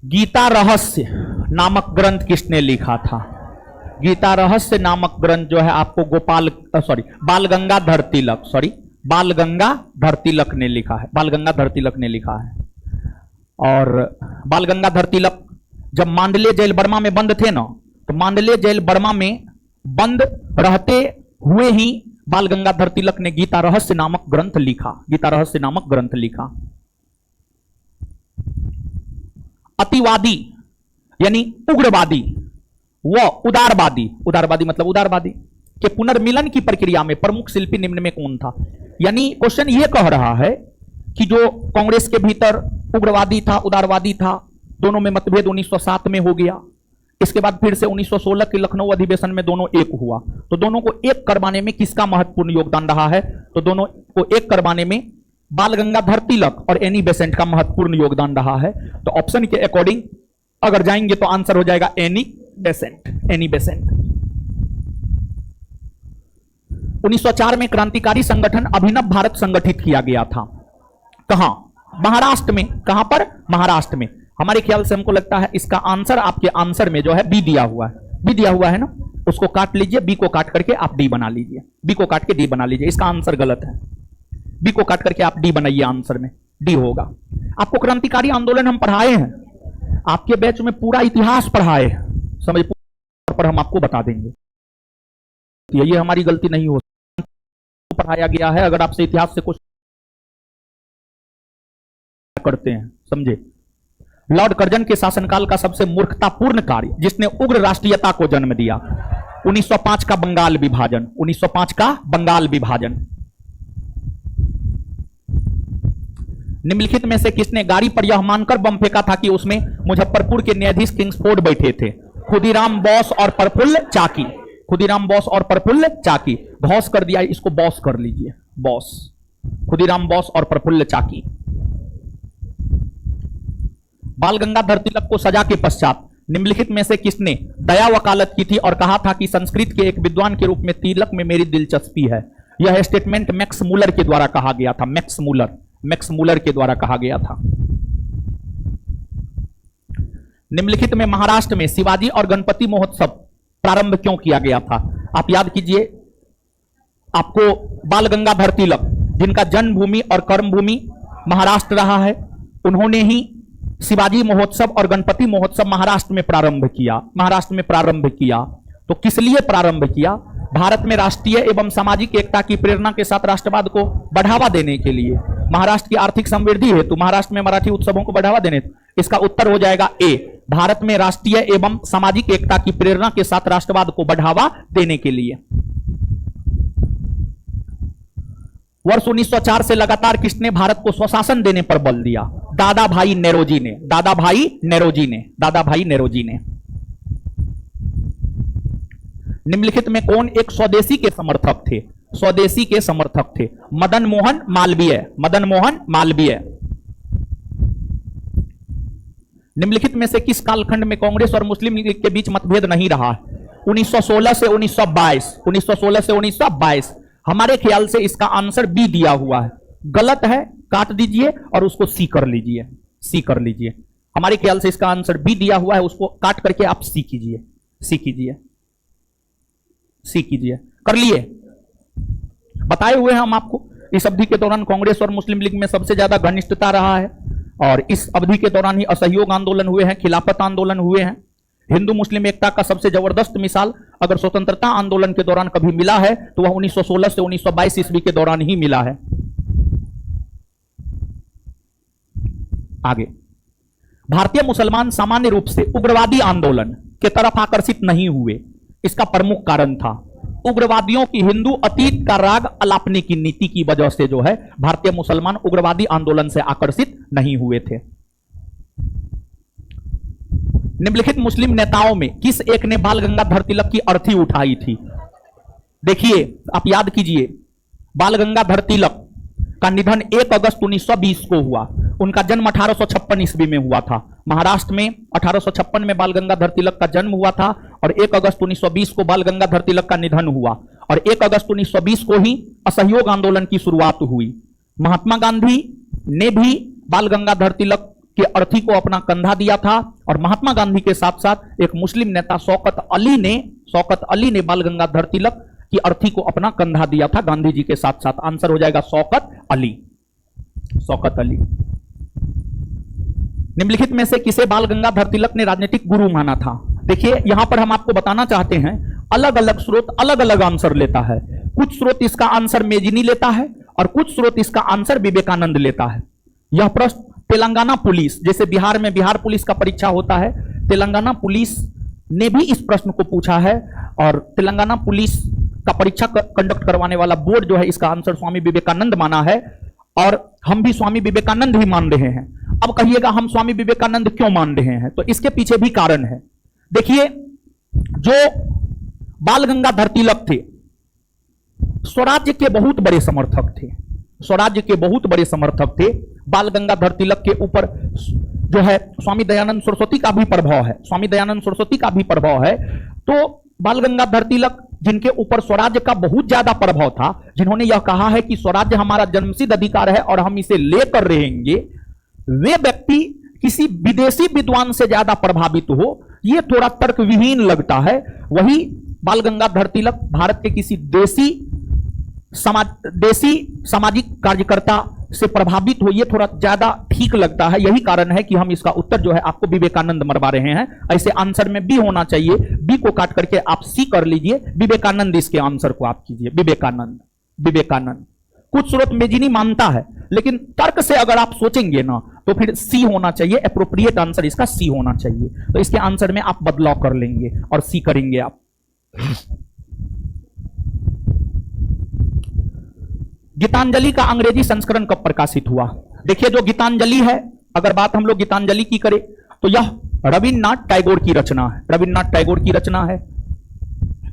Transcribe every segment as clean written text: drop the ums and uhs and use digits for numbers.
गीता रहस्य नामक ग्रंथ किसने लिखा था? गीता रहस्य नामक ग्रंथ जो है आपको बाल गंगाधर तिलक ने लिखा है। बाल गंगाधर तिलक ने लिखा है। और बाल गंगाधर तिलक जब मांडले जेल बर्मा में बंद थे ना, तो मांडले जेल बर्मा में बंद रहते हुए ही बाल गंगाधर तिलक ने गीता रहस्य नामक ग्रंथ लिखा। गीता रहस्य नामक ग्रंथ लिखा। अतिवादी यानी उग्रवादी व उदारवादी मतलब उदारवादी के पुनर्मिलन की प्रक्रिया में प्रमुख शिल्पी निम्न में कौन था? यानी क्वेश्चन ये कह रहा है कि जो कांग्रेस के भीतर उग्रवादी था, उदारवादी था, दोनों में मतभेद 1907 में हो गया। इसके बाद फिर से 1916 के लखनऊ अधिवेशन में दोनों एक हुआ। तो दोनों को एक करवाने में किसका महत्वपूर्ण योगदान रहा है? तो दोनों को एक करवाने में बाल गंगाधर तिलक और एनी बेसेंट का महत्वपूर्ण योगदान रहा है। तो ऑप्शन के अकॉर्डिंग अगर जाएंगे तो आंसर हो जाएगा एनी बेसेंट। 1904 में क्रांतिकारी संगठन अभिनव भारत संगठित किया गया था। कहां? महाराष्ट्र में। कहां पर? महाराष्ट्र में। हमारे ख्याल से हमको लगता है इसका आंसर आपके आंसर में जो है बी दिया हुआ है। बी दिया हुआ है ना, उसको काट लीजिए, बी को काट करके आप डी बना लीजिए। बी को काट के डी बना लीजिए। इसका आंसर गलत है। बी को काट करके आप डी बनाइए, आंसर में डी होगा। आपको क्रांतिकारी आंदोलन हम पढ़ाए हैं, आपके बैच में पूरा इतिहास पढ़ाए, समझ पर हम आपको बता देंगे। ये हमारी गलती नहीं हो, पढ़ाया गया है। अगर आपसे इतिहास से कुछ करते हैं, समझे। लॉर्ड कर्जन के शासनकाल का सबसे मूर्खतापूर्ण कार्य जिसने उग्र राष्ट्रीयता को जन्म दिया, 1905 का बंगाल विभाजन। 1905 का बंगाल विभाजन। निम्नलिखित में से किसने गाड़ी पर यह मानकर बम फेंका था कि उसमें मुजफ्फरपुर के न्यायाधीश किंग्सफोर्ड बैठे थे? खुदीराम बोस और प्रफुल्ल चाकी। खुदीराम बोस और प्रफुल्ल चाकी। घोष कर दिया, इसको बॉस कर लीजिए, बॉस। खुदीराम बोस और प्रफुल्ल चाकी। बाल गंगाधर तिलक को सजा के पश्चात निम्नलिखित में से किसने दया वकालत की थी और कहा था कि संस्कृत के एक विद्वान के रूप में तिलक में मेरी दिलचस्पी है? यह स्टेटमेंट मैक्स मूलर के द्वारा कहा गया था। मैक्स मूलर के द्वारा कहा गया था। निम्नलिखित में महाराष्ट्र में शिवाजी और गणपति महोत्सव प्रारंभ क्यों किया गया था? आप याद कीजिए, आपको बाल गंगाधर तिलक जिनका जन्मभूमि और कर्मभूमि महाराष्ट्र रहा है, उन्होंने ही शिवाजी महोत्सव और गणपति महोत्सव महाराष्ट्र में प्रारंभ किया। तो किस लिए प्रारंभ किया? भारत में राष्ट्रीय एवं सामाजिक एकता की प्रेरणा के साथ राष्ट्रवाद को बढ़ावा देने के लिए। महाराष्ट्र की आर्थिक समृद्धि हेतु महाराष्ट्र में मराठी उत्सवों को बढ़ावा देने। इसका उत्तर हो जाएगा ए, भारत में राष्ट्रीय एवं सामाजिक एकता की प्रेरणा के साथ राष्ट्रवाद को बढ़ावा देने के लिए। वर्ष 1904 से लगातार किसने भारत को स्वशासन देने पर बल दिया? दादा भाई नेरोजी ने। निम्नलिखित में कौन एक स्वदेशी के समर्थक थे? मदन मोहन मालवीय। निम्नलिखित में से किस कालखंड में कांग्रेस और मुस्लिम लीग के बीच मतभेद नहीं रहा? 1916 से 1922। हमारे ख्याल से इसका आंसर बी दिया हुआ है। गलत है, काट दीजिए और उसको सी कर लीजिए। हमारे ख्याल से इसका आंसर बी दिया हुआ है, उसको काट करके आप सी कीजिए। कर लिए? बताए हुए हैं हम आपको। इस अवधि के दौरान कांग्रेस और मुस्लिम लीग में सबसे ज्यादा घनिष्ठता रहा है और इस अवधि के दौरान ही असहयोग आंदोलन हुए हैं, खिलाफत आंदोलन हुए हैं। हिंदू मुस्लिम एकता का सबसे जबरदस्त मिसाल अगर स्वतंत्रता आंदोलन के दौरान कभी मिला है तो वह 1916 से 1922 ईस्वी के दौरान ही मिला है। आगे, भारतीय मुसलमान सामान्य रूप से उग्रवादी आंदोलन के तरफ आकर्षित नहीं हुए। इसका प्रमुख कारण था उग्रवादियों की हिंदू अतीत का राग अलापने की नीति की वजह से जो है भारतीय मुसलमान उग्रवादी आंदोलन से आकर्षित नहीं हुए थे। निम्नलिखित मुस्लिम नेताओं में किस एक ने बाल गंगाधर तिलक की अर्थी उठाई थी? देखिए, आप याद कीजिए, बाल गंगाधर तिलक का निधन 1 अगस्त 1920 को हुआ। उनका जन्म 1856 ईस्वी में हुआ था। महाराष्ट्र में 1856 में बाल गंगाधर तिलक का जन्म हुआ था और 1 अगस्त 1920 को बाल गंगाधर तिलक का निधन हुआ और 1 अगस्त 1920 को ही असहयोग आंदोलन की शुरुआत हुई। महात्मा गांधी ने भी बाल गंगाधर तिलक के अर्थी को अपना कंधा दिया था, और महात्मा गांधी के साथ साथ एक मुस्लिम नेता शौकत अली ने बाल गंगाधर तिलक की अर्थी को अपना कंधा दिया था गांधी जी के साथ साथ। आंसर हो जाएगा शौकत अली। निम्नलिखित में से किसे बाल गंगाधर तिलक ने राजनीतिक गुरु माना था? देखिए यहां पर हम आपको बताना चाहते हैं, अलग अलग स्रोत अलग अलग आंसर लेता है। कुछ स्रोत इसका आंसर मेजिनी लेता है और कुछ स्रोत इसका आंसर विवेकानंद लेता है। यह प्रश्न तेलंगाना पुलिस, जैसे बिहार में बिहार पुलिस का परीक्षा होता है, तेलंगाना पुलिस ने भी इस प्रश्न को पूछा है, और तेलंगाना पुलिस का परीक्षा कंडक्ट करवाने वाला बोर्ड जो है इसका आंसर स्वामी विवेकानंद माना है, और हम भी स्वामी विवेकानंद ही मान रहे हैं। अब कहिएगा हम स्वामी विवेकानंद क्यों मान रहे हैं? तो इसके पीछे भी कारण है। देखिए, जो बाल गंगाधर तिलक थे, स्वराज्य के बहुत बड़े समर्थक थे, स्वराज्य के बहुत बड़े समर्थक थे। बाल गंगाधर तिलक के ऊपर जो है स्वामी दयानंद सरस्वती का भी प्रभाव है, स्वामी दयानंद सरस्वती का भी प्रभाव है। तो बाल गंगाधर तिलक, जिनके ऊपर स्वराज्य का बहुत ज्यादा प्रभाव था, जिन्होंने यह कहा है कि स्वराज्य हमारा जन्मसिद्ध अधिकार है और हम इसे लेकर रहेंगे, वे व्यक्ति किसी विदेशी विद्वान से ज्यादा प्रभावित हो, यह थोड़ा तर्क विहीन लगता है। वही बाल गंगाधर तिलक भारत के किसी देसी सामाजिक कार्यकर्ता से प्रभावित हो, यह थोड़ा ज्यादा ठीक लगता है। यही कारण है कि हम इसका उत्तर जो है आपको विवेकानंद मरवा रहे हैं। ऐसे आंसर में बी होना चाहिए, बी को काट करके आप सी कर लीजिए, विवेकानंद इसके आंसर को आप कीजिए, विवेकानंद। कुछ स्रोत मेजिनी मानता है, लेकिन तर्क से अगर आप सोचेंगे ना तो फिर सी होना चाहिए, एप्रोप्रिएट आंसर इसका सी होना चाहिए। तो इसके आंसर में आप बदलाव कर लेंगे और सी करेंगे आप। गीतांजलि का अंग्रेजी संस्करण कब प्रकाशित हुआ? देखिए, जो गीतांजलि है, अगर बात हम लोग गीतांजलि की करें तो यह रविन्द्रनाथ टैगोर की रचना है, रविन्द्रनाथ टैगोर की रचना है।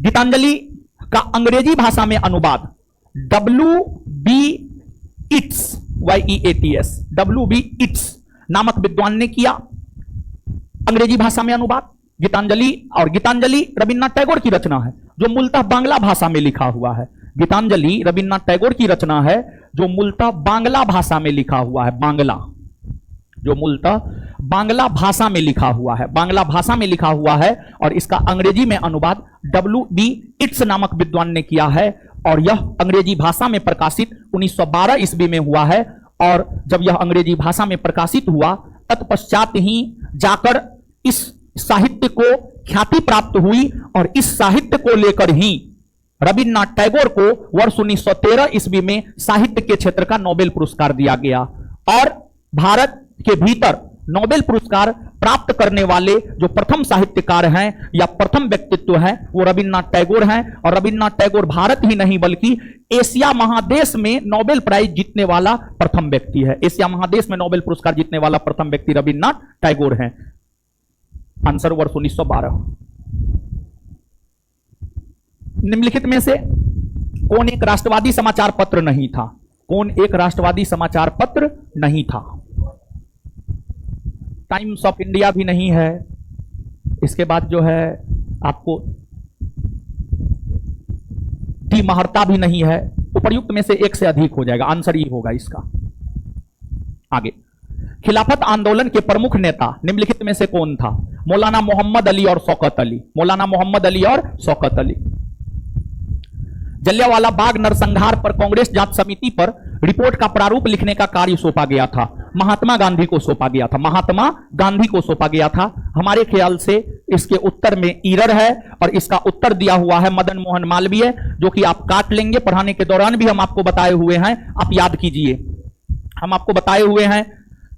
गीतांजलि का अंग्रेजी भाषा में अनुवाद W.B. It's YEATS W.B. It's नामक विद्वान ने किया अंग्रेजी भाषा में अनुवाद गीतांजलि। और गीतांजलि रविन्द्रनाथ टैगोर की रचना है जो मूलतः बांग्ला भाषा में लिखा हुआ है। गीतांजलि रविन्द्रनाथ टैगोर की रचना है जो मूलतः बांग्ला भाषा में लिखा हुआ है, जो मूलतः बांग्ला भाषा में लिखा हुआ है, बांग्ला भाषा में लिखा हुआ है। और इसका अंग्रेजी में अनुवाद W.B. इट्स नामक विद्वान ने किया है, और यह अंग्रेजी भाषा में प्रकाशित 1912 ईस्वी में हुआ है। और जब यह अंग्रेजी भाषा में प्रकाशित हुआ, तत्पश्चात ही जाकर इस साहित्य को ख्याति प्राप्त हुई, और इस साहित्य को लेकर ही रविन्द्रनाथ टैगोर को वर्ष 1913 ईस्वी में साहित्य के क्षेत्र का नोबेल पुरस्कार दिया गया। और भारत के भीतर नोबेल पुरस्कार प्राप्त करने वाले जो प्रथम साहित्यकार हैं या प्रथम व्यक्तित्व हैं वो रविन्द्रनाथ टैगोर हैं। और रविन्द्रनाथ टैगोर भारत ही नहीं बल्कि एशिया महादेश में नोबेल प्राइज जीतने वाला प्रथम व्यक्ति है। एशिया महादेश में नोबेल पुरस्कार जीतने वाला प्रथम व्यक्ति रविन्द्रनाथ टैगोर हैं। आंसर वर्ष 1912। निम्नलिखित में से कौन एक राष्ट्रवादी समाचार पत्र नहीं था? कौन एक राष्ट्रवादी समाचार पत्र नहीं था? टाइम्स ऑफ इंडिया भी नहीं है, इसके बाद जो है आपको टी महर्ता भी नहीं है। उपर्युक्त में से एक से अधिक हो जाएगा, आंसर ही होगा इसका। आगे, खिलाफत आंदोलन के प्रमुख नेता निम्नलिखित में से कौन था? मौलाना मोहम्मद अली और शौकत अली, मौलाना मोहम्मद अली और शौकत अली। जलियांवाला बाग नरसंहार पर कांग्रेस जांच समिति पर रिपोर्ट का प्रारूप लिखने का कार्य सौंपा गया था, महात्मा गांधी को सौंपा गया था, महात्मा गांधी को सौंपा गया था। हमारे ख्याल से इसके उत्तर में एरर है, और इसका उत्तर दिया हुआ है मदन मोहन मालवीय, जो कि आप काट लेंगे। पढ़ाने के दौरान भी हम आपको बताए हुए हैं, आप याद कीजिए। हम आपको बताए हुए हैं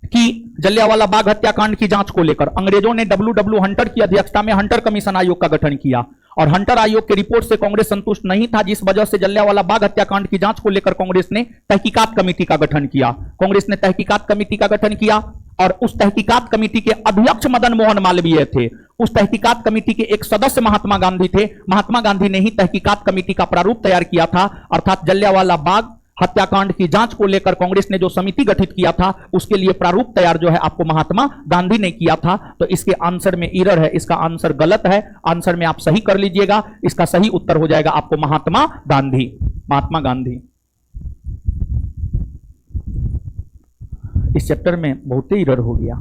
कि जलियांवाला बाग हत्याकांड की जांच को लेकर अंग्रेजों ने W.W. हंटर की अध्यक्षता में हंटर कमीशन आयोग का गठन किया, और हंटर आयोग की रिपोर्ट से कांग्रेस संतुष्ट नहीं था, जिस वजह से जलियांवाला बाग हत्याकांड की जांच को लेकर कांग्रेस ने तहकीकात कमेटी का गठन किया। कांग्रेस ने तहकीकात कमेटी का गठन किया, और उस तहकीकात कमेटी के अध्यक्ष मदन मोहन मालवीय थे। उस तहकीकात कमेटी के एक सदस्य महात्मा गांधी थे। महात्मा गांधी ने ही तहकीकात कमेटी का प्रारूप तैयार किया था, अर्थात जलियांवाला बाग हत्याकांड की जांच को लेकर कांग्रेस ने जो समिति गठित किया था उसके लिए प्रारूप तैयार जो है आपको महात्मा गांधी ने किया था। तो इसके आंसर में एरर है, इसका आंसर गलत है। आंसर में आप सही कर लीजिएगा, इसका सही उत्तर हो जाएगा आपको महात्मा गांधी, महात्मा गांधी। इस चैप्टर में बहुत ही इरर हो गया,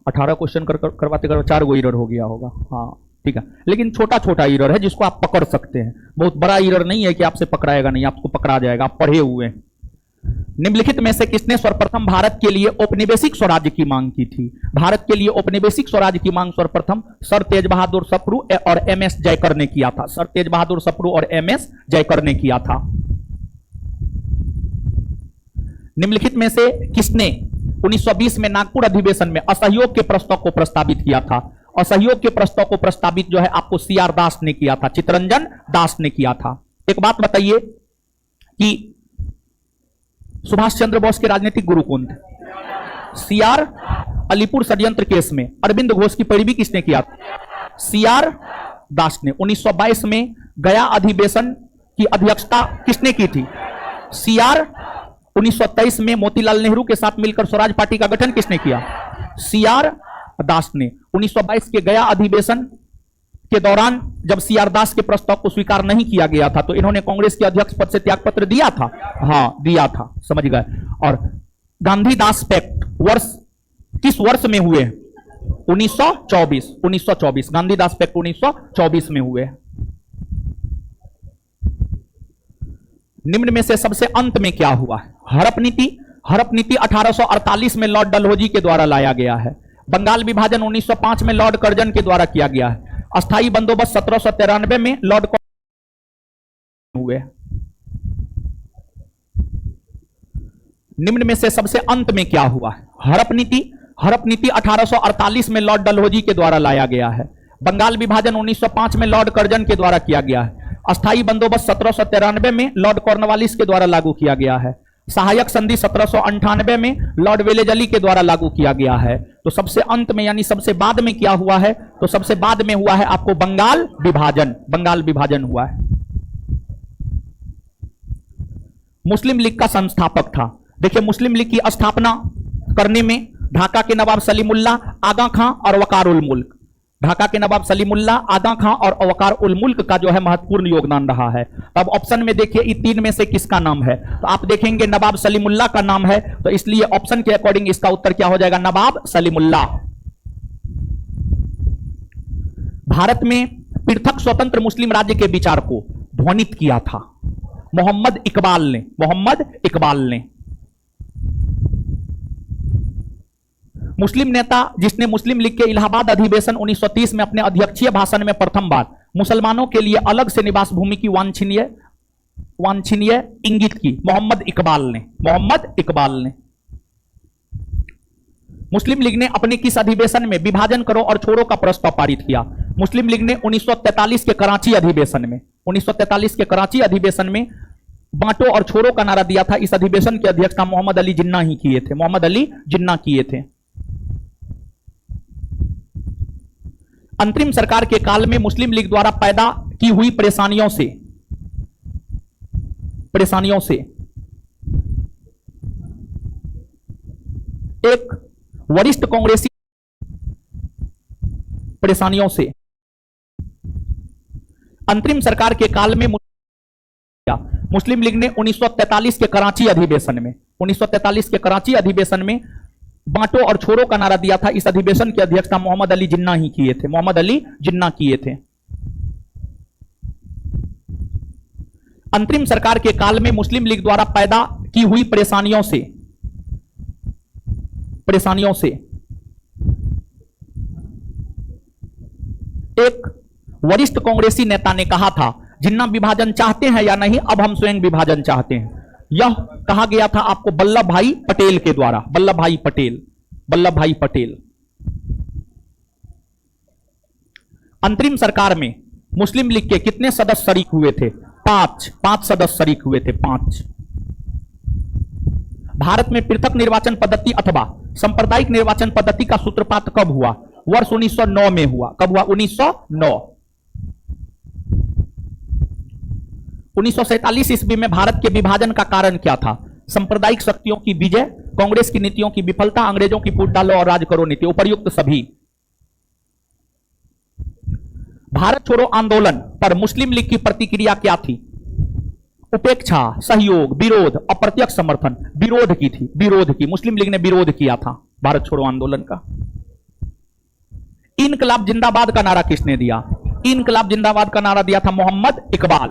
18 क्वेश्चन करवाते करवाते 4 गो इरर हो गया होगा। हाँ ठीक है, लेकिन छोटा छोटा इरर है जिसको आप पकड़ सकते हैं, बहुत बड़ा इरर नहीं है कि आपसे पकड़ाएगा नहीं, आपको पकड़ा जाएगा, आप पढ़े हुए हैं। निम्नलिखित में से किसने सर्वप्रथम भारत के लिए औपनिवेशिक स्वराज्य की मांग की थी? भारत के लिए औपनिवेशिक स्वराज्य की मांग सर्वप्रथम सर तेज बहादुर सप्रू और एमएस जयकर ने किया था। सर तेज बहादुर सप्रू और एमएस जयकर ने किया था। निम्नलिखित में से किसने 1920 में नागपुर अधिवेशन में असहयोग के प्रस्ताव को प्रस्तावित किया था? असहयोग के प्रस्ताव को प्रस्तावित जो है आपको सीआर दास ने किया था, चित्तरंजन दास ने किया था। एक बात बताइए कि सुभाष चंद्र बोस के राजनीतिक गुरु कौन थे? सीआर। अलीपुर षड्यंत्र केस में अरविंद घोष की पैरवी किसने किया था? सीआर दास ने। 1922 में गया अधिवेशन की अध्यक्षता किसने की थी? सीआर। 1923 में मोतीलाल नेहरू के साथ मिलकर स्वराज पार्टी का गठन किसने किया? सीआर दास ने। 1922 के गया अधिवेशन के दौरान जब सीआर दास के प्रस्ताव को स्वीकार नहीं किया गया था तो इन्होंने कांग्रेस के अध्यक्ष पद से त्यागपत्र दिया था। हाँ दिया था, समझ गए। और गांधी दास पैक्ट वर्ष किस वर्ष में हुए? 1924। 1924 गांधी दास पैक्ट 1924 में हुए। निम्न में से सबसे अंत में क्या हुआ है? हड़प नीति। हड़प नीति 1848 में लॉर्ड डलहौजी के द्वारा लाया गया है। बंगाल विभाजन 1905 में लॉर्ड कर्जन के द्वारा किया गया है। अस्थायी बंदोबस्त 1793 में लॉर्ड हुए। निम्न में से सबसे अंत में क्या हुआ है? हड़प नीति। हड़प नीति 1848 में लॉर्ड डलहौजी के द्वारा लाया गया है। बंगाल विभाजन 1905 में लॉर्ड कर्जन के द्वारा किया गया है। अस्थायी बंदोबस्त 1793 में लॉर्ड कॉर्नवालिस के द्वारा लागू किया गया है। सहायक संधि 1798 में लॉर्ड वेलेजली के द्वारा लागू किया गया है। तो सबसे अंत में यानी सबसे बाद में क्या हुआ है? तो सबसे बाद में हुआ है आपको बंगाल विभाजन। बंगाल विभाजन हुआ है। मुस्लिम लीग का संस्थापक था। देखिए मुस्लिम लीग की स्थापना करने में ढाका के नवाब सलीमुल्लाह, आगा खां और वकार उल मुल्क, ढाका के नवाब सलीमुल्लाह, आगा खां और वकार उल मुल्क का जो है महत्वपूर्ण योगदान रहा है। अब ऑप्शन में देखिए इन तीन में से किसका नाम है? तो आप देखेंगे नवाब सलीमुल्लाह का नाम है, तो इसलिए ऑप्शन के अकॉर्डिंग इसका उत्तर क्या हो जाएगा? नवाब सलीमुल्लाह। भारत में पृथक स्वतंत्र मुस्लिम राज्य के विचार को ध्वनित किया था मोहम्मद इकबाल ने। मोहम्मद इकबाल ने। मुस्लिम नेता जिसने मुस्लिम लीग के इलाहाबाद अधिवेशन 1930 में अपने अध्यक्षीय भाषण में प्रथम बार मुसलमानों के लिए अलग से निवास भूमि की वांछनीय इंगित की, मोहम्मद इकबाल ने। मोहम्मद इकबाल ने। मुस्लिम लीग ने अपने किस अधिवेशन में विभाजन करो और छोड़ो का प्रस्ताव पारित किया? मुस्लिम लीग ने 1943 के कराची अधिवेशन में 1943 के कराची अधिवेशन में बांटो और छोड़ो का नारा दिया था। इस अधिवेशन की अध्यक्षता मोहम्मद अली जिन्ना ही किए थे। मोहम्मद अली जिन्ना किए थे। अंतरिम सरकार के काल में मुस्लिम लीग द्वारा पैदा की हुई परेशानियों से एक वरिष्ठ कांग्रेसी परेशानियों से अंतरिम सरकार के काल में मुस्लिम लीग ने 1943 के कराची अधिवेशन में बांटो और छोड़ो का नारा दिया था। इस अधिवेशन की अध्यक्षता मोहम्मद अली जिन्ना ही किए थे। मोहम्मद अली जिन्ना किए थे। अंतरिम सरकार के काल में मुस्लिम लीग द्वारा पैदा की हुई परेशानियों से एक वरिष्ठ कांग्रेसी नेता ने कहा था, जिन्ना विभाजन चाहते हैं या नहीं, अब हम स्वयं विभाजन चाहते हैं। यह कहा गया था आपको वल्लभ भाई पटेल के द्वारा। वल्लभ भाई पटेल। अंतरिम सरकार में मुस्लिम लीग के कितने सदस्य शरीक हुए थे? 5 सदस्य शरीक हुए थे। 5। भारत में पृथक निर्वाचन पद्धति अथवा सांप्रदायिक निर्वाचन पद्धति का सूत्रपात कब हुआ? वर्ष 1909 में हुआ। कब हुआ? 1909। 1947 ईस्वी में भारत के विभाजन का कारण क्या था? सांप्रदायिक शक्तियों की विजय, कांग्रेस की नीतियों की विफलता, अंग्रेजों की फूट डालो और राज करो नीति, उपर्युक्त सभी। भारत छोड़ो आंदोलन पर मुस्लिम लीग की प्रतिक्रिया क्या थी? उपेक्षा, सहयोग, विरोध, अप्रत्यक्ष समर्थन। विरोध की थी, विरोध की, मुस्लिम लीग ने विरोध किया था भारत छोड़ो आंदोलन का। इनकलाब जिंदाबाद का नारा किसने दिया? इनकलाब जिंदाबाद का नारा दिया था मोहम्मद इकबाल।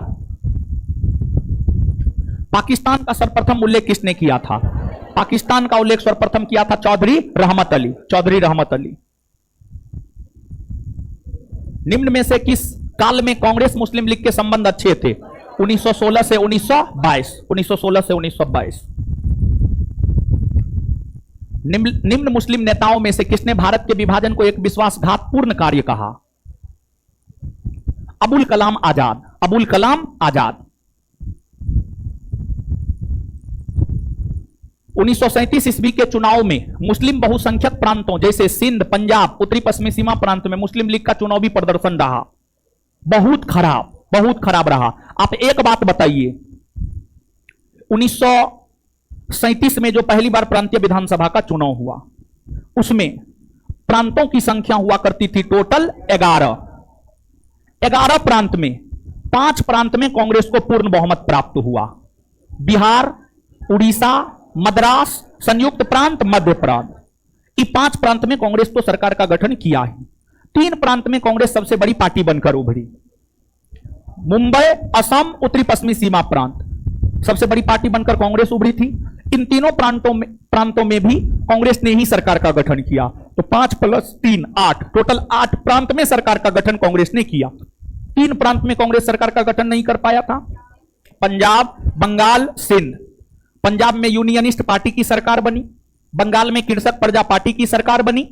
पाकिस्तान का सर्वप्रथम उल्लेख किसने किया था? पाकिस्तान का उल्लेख सर्वप्रथम किया था चौधरी रहमत अली, चौधरी रहमत अली। निम्न में से किस काल में कांग्रेस मुस्लिम लीग के संबंध अच्छे थे? 1916 से 1922, 1916 से 1922। निम्न मुस्लिम नेताओं में से किसने भारत के विभाजन को एक विश्वासघातपूर्ण कार्य कहा? अबुल कलाम आजाद, अबुल कलाम आजाद। 1937 ईस्वी के चुनाव में मुस्लिम बहुसंख्यक प्रांतों जैसे सिंध, पंजाब, उत्तरी पश्चिमी सीमा प्रांत में मुस्लिम लीग का चुनावी प्रदर्शन रहा बहुत खराब, बहुत खराब रहा। आप एक बात बताइए, 1937 में जो पहली बार प्रांतीय विधानसभा का चुनाव हुआ, उसमें प्रांतों की संख्या हुआ करती थी टोटल 11। 11 प्रांत में 5 प्रांत में कांग्रेस को पूर्ण बहुमत प्राप्त हुआ। बिहार, उड़ीसा, मद्रास, संयुक्त प्रांत, मध्य प्रांत। ये 5 प्रांत में कांग्रेस तो सरकार का गठन किया है। 3 प्रांत में कांग्रेस सबसे बड़ी पार्टी बनकर उभरी। मुंबई, असम, उत्तरी पश्चिमी सीमा प्रांत सबसे बड़ी पार्टी बनकर कांग्रेस उभरी थी। इन तीनों प्रांतों में भी कांग्रेस ने ही सरकार का गठन किया। तो 5 + 3 8, टोटल 8 प्रांत में सरकार का गठन कांग्रेस ने किया। 3 प्रांत में कांग्रेस सरकार का गठन नहीं कर पाया था, पंजाब, बंगाल, सिंध। पंजाब में यूनियनिस्ट पार्टी की सरकार बनी, बंगाल में कृषक प्रजा पार्टी की सरकार बनी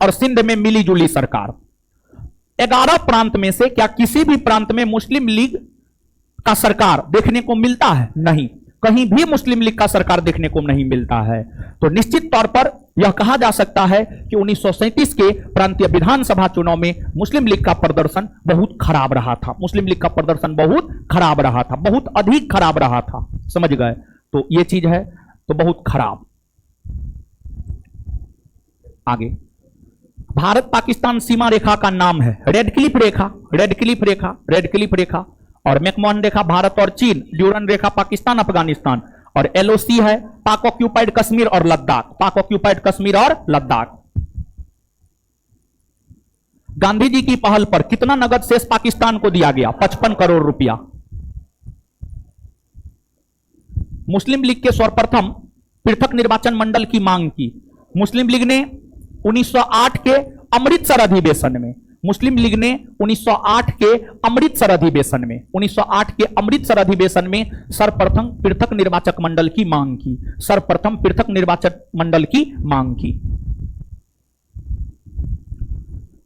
और सिंध में मिलीजुली सरकार। 11 प्रांत में से क्या किसी भी प्रांत में मुस्लिम लीग का सरकार देखने को मिलता है? नहीं, कहीं भी मुस्लिम लीग का सरकार देखने को नहीं मिलता है। तो निश्चित तौर पर यह कहा जा सकता है कि 1937 के प्रांतीय विधानसभा चुनाव में मुस्लिम लीग का प्रदर्शन बहुत खराब रहा था। मुस्लिम लीग का प्रदर्शन बहुत खराब रहा था, बहुत अधिक खराब रहा था। समझ गए? तो यह चीज है तो बहुत खराब। आगे, भारत पाकिस्तान सीमा रेखा का नाम है रेड क्लिफ रेखा, रेड क्लिफ रेखा, रेड क्लिफ रेखा। और मैकमोहन रेखा भारत और चीन, ड्यूरन रेखा पाकिस्तान अफगानिस्तान, और एलओसी है पाक ऑक्यूपाइड कश्मीर और लद्दाख, पाक ऑक्यूपाइड कश्मीर और लद्दाख। गांधी जी की पहल पर कितना नगद शेष पाकिस्तान को दिया गया? 55 करोड़ रुपया। मुस्लिम लीग के सर्वप्रथम पृथक निर्वाचन मंडल की मांग की मुस्लिम लीग ने 1908 के अमृतसर अधिवेशन में, मुस्लिम लीग ने 1908 के अमृतसर अधिवेशन में, 1908 के अमृतसर अधिवेशन में सर्वप्रथम पृथक निर्वाचक मंडल की मांग की, सर्वप्रथम पृथक निर्वाचक मंडल की मांग की।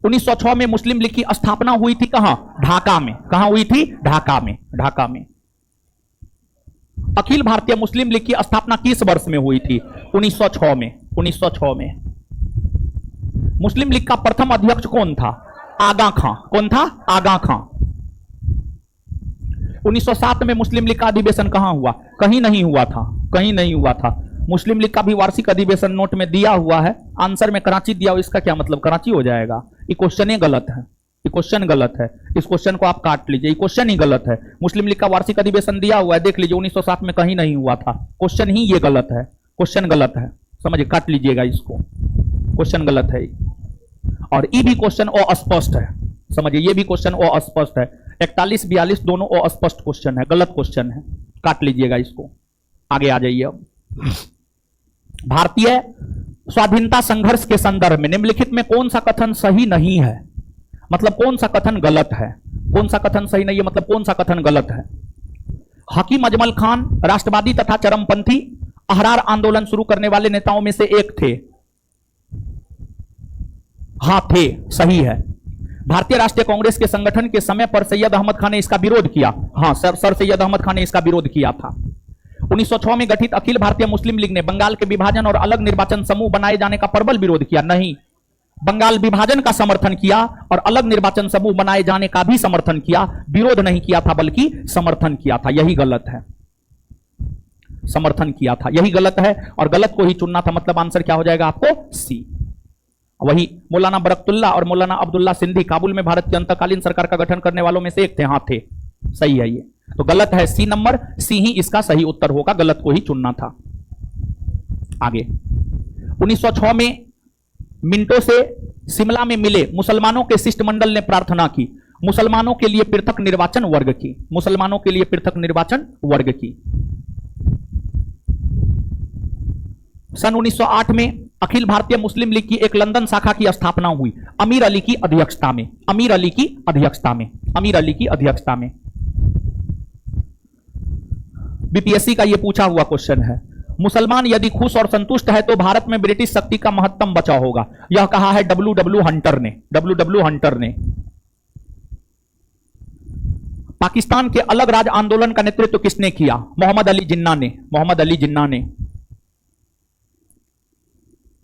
1906 में मुस्लिम लीग की स्थापना हुई थी कहां? ढाका में। कहां हुई थी? ढाका में, ढाका में। अखिल भारतीय मुस्लिम लीग की स्थापना किस वर्ष में हुई थी? 1906 में, 1906 में। मुस्लिम लीग का प्रथम अध्यक्ष कौन था? आगा खां। कौन था? आगा खां। 1907 में मुस्लिम लीग का अधिवेशन कहां हुआ? कहीं नहीं हुआ था, कहीं नहीं हुआ था। मुस्लिम लीग का भी वार्षिक अधिवेशन नोट में दिया हुआ है, आंसर में कराची दिया हो, इसका क्या मतलब? कराची हो जाएगा। ये क्वेश्चन ही गलत है, ये क्वेश्चन गलत है। इस क्वेश्चन को आप काट लीजिए, ये क्वेश्चन ही गलत है। मुस्लिम लीग का वार्षिक अधिवेशन दिया हुआ है, देख लीजिए 1907 में कहीं नहीं हुआ था। क्वेश्चन ही ये गलत है, क्वेश्चन गलत है, समझिए, काट लीजिएगा इसको, क्वेश्चन गलत है। और ये भी क्वेश्चन अस्पष्ट है, समझिए, ये भी क्वेश्चन अस्पष्ट है। 41 42 दोनों अस्पष्ट क्वेश्चन है, गलत क्वेश्चन है, काट लीजिएगा इसको। आगे आ जाइए। अब भारतीय स्वाधीनता संघर्ष के संदर्भ में निम्नलिखित में कौन सा कथन सही नहीं है? मतलब कौन सा कथन गलत है? कौन सा कथन सही नहीं है मतलब कौन सा कथन गलत है? हकीम अजमल खान राष्ट्रवादी तथा चरमपंथी अहरार आंदोलन शुरू करने वाले नेताओं में से एक थे। हां, थे, सही है। भारतीय राष्ट्रीय कांग्रेस के संगठन के समय पर सैयद अहमद खान ने इसका विरोध किया। हां सर सैयद अहमद खान ने इसका विरोध किया था। 1906 में गठित अखिल भारतीय मुस्लिम लीग ने बंगाल के विभाजन और अलग निर्वाचन समूह बनाए जाने का प्रबल विरोध किया। नहीं, बंगाल विभाजन का समर्थन किया और अलग निर्वाचन समूह बनाए जाने का भी समर्थन किया, विरोध नहीं किया था बल्कि समर्थन किया था। यही गलत है, समर्थन किया था, यही गलत है। और गलत को ही चुनना था, मतलब आंसर क्या हो जाएगा आपको? सी। वही मौलाना बरकतुल्लाह और मौलाना अब्दुल्ला सिंधी काबुल में भारत की अंतकालीन सरकार का गठन करने वालों में से एक थे। हां, थे, सही है ये। तो गलत है सी नंबर, सी ही इसका सही उत्तर होगा, गलत को ही चुनना था। आगे 1906 में मिंटो से शिमला में मिले मुसलमानों के शिष्टमंडल ने प्रार्थना की मुसलमानों के लिए पृथक निर्वाचन वर्ग की, मुसलमानों के लिए पृथक निर्वाचन वर्ग की। सन 1908 में अखिल भारतीय मुस्लिम लीग की एक लंदन शाखा की स्थापना हुई अमीर अली की अध्यक्षता में, अमीर अली की अध्यक्षता में, अमीर अली की अध्यक्षता में। बीपीएससी का यह पूछा हुआ क्वेश्चन है, मुसलमान यदि खुश और संतुष्ट है तो भारत में ब्रिटिश शक्ति का महत्तम बचाव होगा। यह कहा है डब्ल्यू हंटर ने, डब्ल्यू हंटर ने। पाकिस्तान के अलग राज्य आंदोलन का नेतृत्व किसने किया? मोहम्मद अली जिन्ना ने, मोहम्मद अली जिन्ना ने।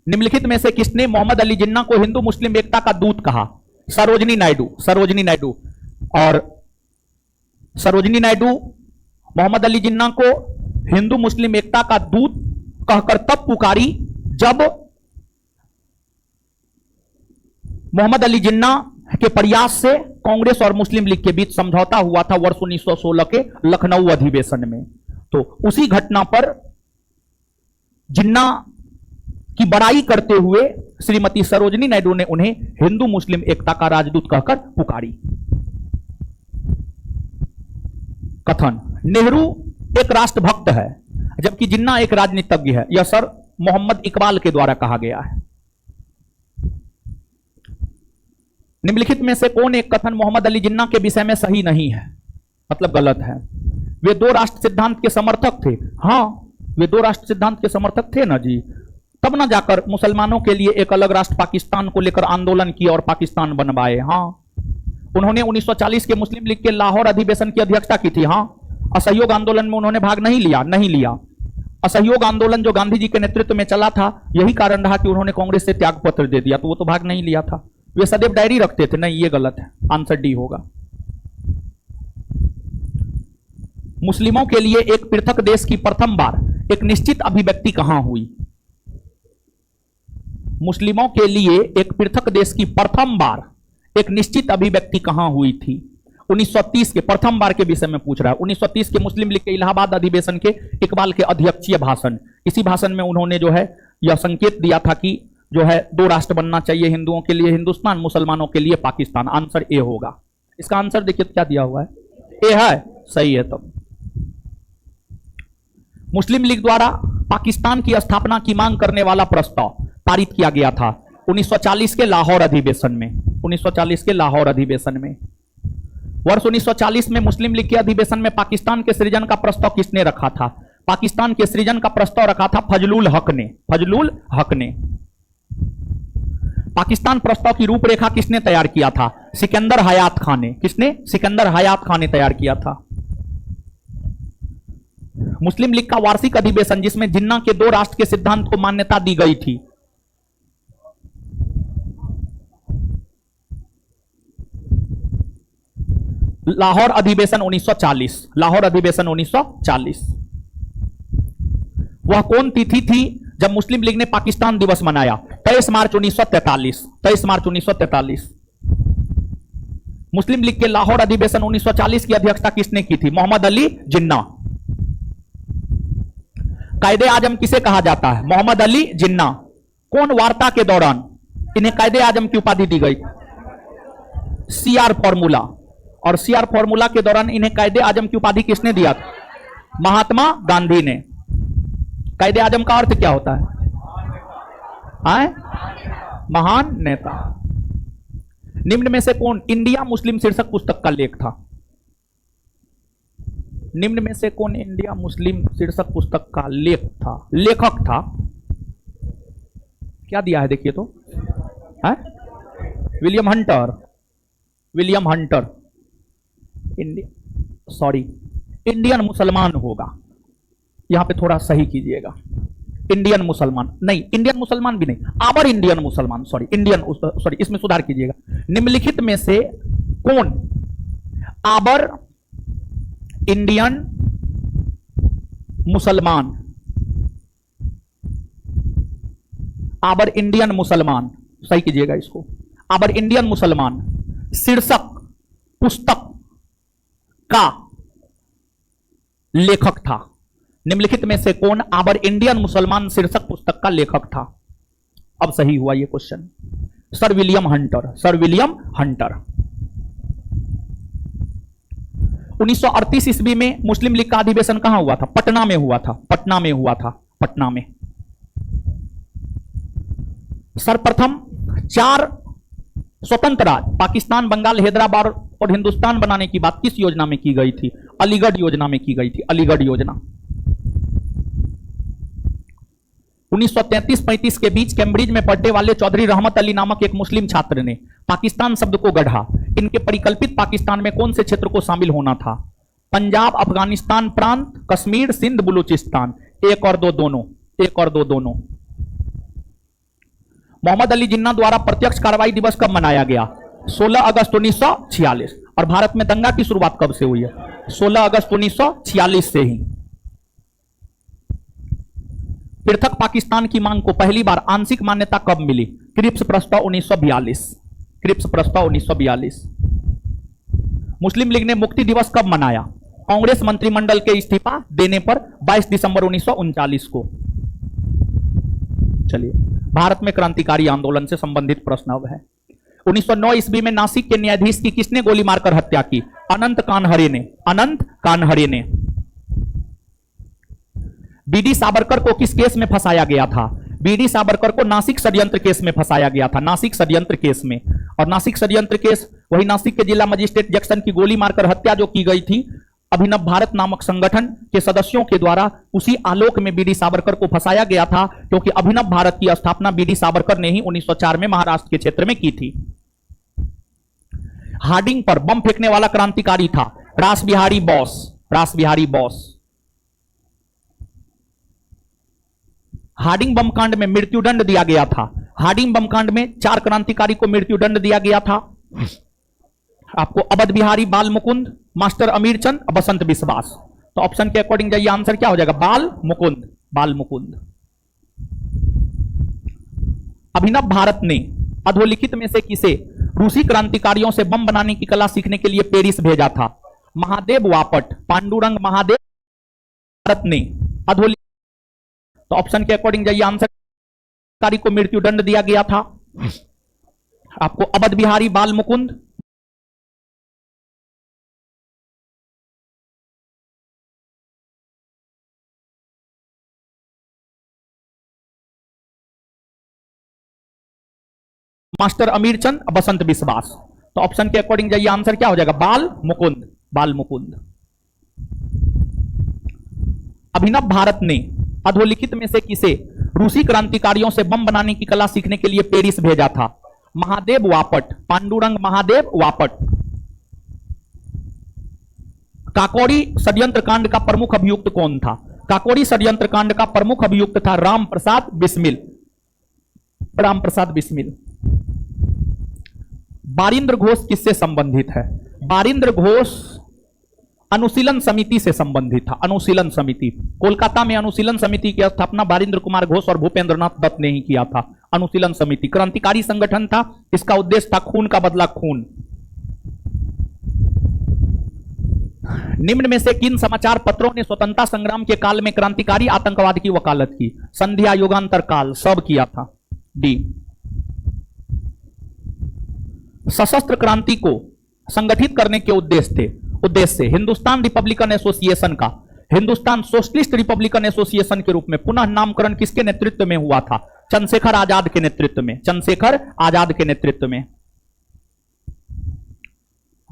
निम्नलिखित में से किसने मोहम्मद अली जिन्ना को हिंदू मुस्लिम एकता का दूत कहा? सरोजनी नायडू, सरोजनी नायडू। और सरोजनी नायडू मोहम्मद अली जिन्ना को हिंदू मुस्लिम एकता का दूत कहकर तब पुकारी जब मोहम्मद अली जिन्ना के प्रयास से कांग्रेस और मुस्लिम लीग के बीच समझौता हुआ था वर्ष 1916 के लखनऊ अधिवेशन में। तो उसी घटना पर जिन्ना की बड़ाई करते हुए श्रीमती सरोजनी नायडू ने उन्हें हिंदू मुस्लिम एकता का राजदूत कहकर पुकारी। कथन, नेहरू एक राष्ट्रभक्त है जबकि जिन्ना एक राजनीतिज्ञ है। यह सर मोहम्मद इकबाल के द्वारा कहा गया है। निम्नलिखित में से कौन एक कथन मोहम्मद अली जिन्ना के विषय में सही नहीं है? मतलब गलत है। वे दो राष्ट्र सिद्धांत के समर्थक थे। हां, वे दो राष्ट्र सिद्धांत के समर्थक थे ना जी, तब ना जाकर मुसलमानों के लिए एक अलग राष्ट्र पाकिस्तान को लेकर आंदोलन किया और पाकिस्तान बनवाए। हां, उन्होंने 1940 के मुस्लिम लीग के लाहौर अधिवेशन की अध्यक्षता की थी। हां, असहयोग आंदोलन में उन्होंने भाग नहीं लिया। असहयोग आंदोलन जो गांधी जी के नेतृत्व में चला था, यही कारण रहा कि उन्होंने कांग्रेस से त्याग पत्र दे दिया, तो वो तो भाग नहीं लिया था। वे सदैव डायरी रखते थे। नहीं, ये गलत है, आंसर डी होगा। मुस्लिमों के लिए एक पृथक देश की प्रथम बार एक निश्चित अभिव्यक्ति कहां हुई? मुस्लिमों के लिए एक पृथक देश की प्रथम बार एक निश्चित अभिव्यक्ति कहां हुई थी? 1930 के प्रथम बार के विषय में पूछ रहा है। 1930 के मुस्लिम लीग के इलाहाबाद अधिवेशन के इकबाल के अध्यक्षीय भाषण, इसी भाषण में उन्होंने जो है यह संकेत दिया था कि जो है दो राष्ट्र बनना चाहिए, हिंदुओं के लिए हिंदुस्तान, मुसलमानों के लिए पाकिस्तान। आंसर ए होगा। इसका आंसर देखिए क्या दिया हुआ है, ए है, सही है। तब मुस्लिम लीग द्वारा पाकिस्तान की स्थापना की मांग करने वाला प्रस्ताव पारित किया गया था 1940 के लाहौर अधिवेशन में, 1940 के लाहौर अधिवेशन में। वर्ष 1940 में मुस्लिम लीग के अधिवेशन में पाकिस्तान के सृजन का प्रस्ताव किसने रखा था? पाकिस्तान के सृजन का प्रस्ताव रखा था फजलुल हक ने, फजलुल हक ने। पाकिस्तान प्रस्ताव की रूपरेखा किसने तैयार किया था? सिकंदर हयात खान ने। किसने? सिकंदर हयात खान ने तैयार किया था। मुस्लिम लीग का वार्षिक अधिवेशन जिसमें जिन्ना के दो राष्ट्र के सिद्धांत को मान्यता दी गई थी, लाहौर अधिवेशन 1940, लाहौर अधिवेशन 1940। वह कौन तिथि थी जब मुस्लिम लीग ने पाकिस्तान दिवस मनाया? 23 मार्च 1943, 23 मार्च 1943। मुस्लिम लीग के लाहौर अधिवेशन 1940 की अध्यक्षता किसने की थी? मोहम्मद अली जिन्ना। कायदे आजम किसे कहा जाता है? मोहम्मद अली जिन्ना। कौन वार्ता के दौरान इन्हें कायदे आजम की उपाधि दी गई? CR formula. और सीआर फॉर्मूला के दौरान इन्हें कायदे आजम की उपाधि किसने दिया था? महात्मा गांधी ने। कायदे आजम का अर्थ क्या होता है? महान नेता। निम्न में से कौन इंडिया मुस्लिम शीर्षक पुस्तक का लेख था? निम्न में से कौन इंडिया मुस्लिम शीर्षक पुस्तक का लेख था, लेखक था? क्या दिया है देखिए तो, है William Hunter, William Hunter. Indian मुसलमान होगा, यहां पे थोड़ा सही कीजिएगा। इंडियन मुसलमान नहीं, इंडियन मुसलमान भी नहीं, आबर इंडियन मुसलमान, सॉरी इसमें सुधार कीजिएगा। निम्नलिखित में से कौन आबर इंडियन मुसलमान, आबर इंडियन मुसलमान, सही कीजिएगा इसको, आबर इंडियन मुसलमान शीर्षक पुस्तक का लेखक था? निम्नलिखित में से कौन आवर इंडियन मुसलमान शीर्षक पुस्तक का लेखक था? अब सही हुआ ये question, sir William Hunter, sir William Hunter. 1938 ईस्वी में मुस्लिम लीग का अधिवेशन कहां हुआ था? पटना में हुआ था, पटना में हुआ था, पटना में। सर्वप्रथम 4 स्वतंत्र राज्य पाकिस्तान, बंगाल, हैदराबाद और हिंदुस्तान बनाने की बात किस योजना में की गई थी? अलीगढ़ योजना में की गई थी, अलीगढ़ योजना। 1933-35 के बीच कैम्ब्रिज में पढ़ने वाले चौधरी रहमत अली नामक एक मुस्लिम छात्र ने पाकिस्तान शब्द को गढ़ा। इनके परिकल्पित पाकिस्तान में कौन से क्षेत्र को शामिल होना था? पंजाब, अफगानिस्तान प्रांत, कश्मीर, सिंध, बलूचिस्तान। एक और दो दोनों, एक और दो दोनों। मोहम्मद अली जिन्ना द्वारा प्रत्यक्ष कार्रवाई दिवस कब मनाया गया? 16 अगस्त 1946। और भारत में दंगा की शुरुआत कब से हुई है? 16 अगस्त 1946 से ही। पृथक पाकिस्तान की मांग को पहली बार आंशिक मान्यता कब मिली? क्रिप्स प्रस्ताव 1942, क्रिप्स प्रस्ताव 1942। मुस्लिम लीग ने मुक्ति दिवस कब मनाया? कांग्रेस मंत्रिमंडल के इस्तीफा देने पर 22 दिसंबर 1939 को। चलिए, भारत में क्रांतिकारी आंदोलन से संबंधित प्रश्न अब है। 1909 ईस्वी में नासिक के न्यायाधीश की किसने गोली मारकर हत्या की? अनंत कानहरे ने, अनंत कानहरे ने। बीडी सावरकर को किस केस में फंसाया गया था? बीडी सावरकर को नासिक षड्यंत्र केस में फंसाया गया था, नासिक षड्यंत्र केस में। और नासिक षड्यंत्र केस वही नासिक के जिला मजिस्ट्रेट जैक्सन की गोली मारकर हत्या जो की गई थी अभिनव भारत नामक संगठन के सदस्यों के द्वारा, उसी आलोक में बीडी सावरकर को फंसाया गया था, क्योंकि अभिनव भारत की स्थापना बीडी सावरकर ने ही 1904 में महाराष्ट्र के क्षेत्र में की थी। हार्डिंग पर बम फेंकने वाला क्रांतिकारी था रास बिहारी बोस, रास बिहारी बोस। हार्डिंग बम कांड में मृत्युदंड दिया गया था। हार्डिंग बम कांड में 4 क्रांतिकारी को मृत्युदंड दिया गया था। आपको अवध बिहारी, बाल मुकुंद, मास्टर अमीर चंद, बसंत बिस्वास। तो ऑप्शन के अकॉर्डिंग जाइए, आंसर क्या हो जाएगा? बाल मुकुंद, बाल मुकुंद। अभिनव भारत ने अधोलिखित में से किसे रूसी क्रांतिकारियों से बम बनाने की कला सीखने के लिए पेरिस भेजा था? महादेव वापट, पांडुरंग महादेव भारत ने अधोलिखित। तो ऑप्शन के अकॉर्डिंग जाइए, आंसर को मृत्युदंड दिया गया था। आपको अवध बिहारी, बाल मुकुंद, मास्टर अमीर चंद, बसंत बिस्वास। तो ऑप्शन के अकॉर्डिंग जाइए, आंसर क्या हो जाएगा? बाल मुकुंद, बाल मुकुंद। अभिनव भारत ने अधोलिखित में से किसे रूसी क्रांतिकारियों से बम बनाने की कला सीखने के लिए पेरिस भेजा था? महादेव वापट, पांडुरंग महादेव वापट। काकोरी षड्यंत्र कांड का प्रमुख अभियुक्त कौन था? काकोरी षड्यंत्र कांड का प्रमुख अभियुक्त था राम प्रसाद बिस्मिल, राम प्रसाद बिस्मिल। बारिंद्र घोष किससे संबंधित है? बारिंद्र घोष अनुशीलन समिति से संबंधित था, अनुशीलन समिति। कोलकाता में अनुशीलन समिति की स्थापना बारिंद्र कुमार घोष और भूपेंद्रनाथ दत्त ने ही किया था। अनुशीलन समिति क्रांतिकारी संगठन था, इसका उद्देश्य था खून का बदला खून। निम्न में से किन समाचार पत्रों ने स्वतंत्रता संग्राम के काल में क्रांतिकारी आतंकवाद की वकालत की? संध्या, युगांतर, काल, सब किया था। डी। सशस्त्र क्रांति को संगठित करने के उद्देश्य से हिंदुस्तान रिपब्लिकन एसोसिएशन का हिंदुस्तान सोशलिस्ट रिपब्लिकन एसोसिएशन के रूप में पुनः नामकरण किसके नेतृत्व में हुआ था? चंद्रशेखर आजाद के नेतृत्व में, चंद्रशेखर आजाद के नेतृत्व में।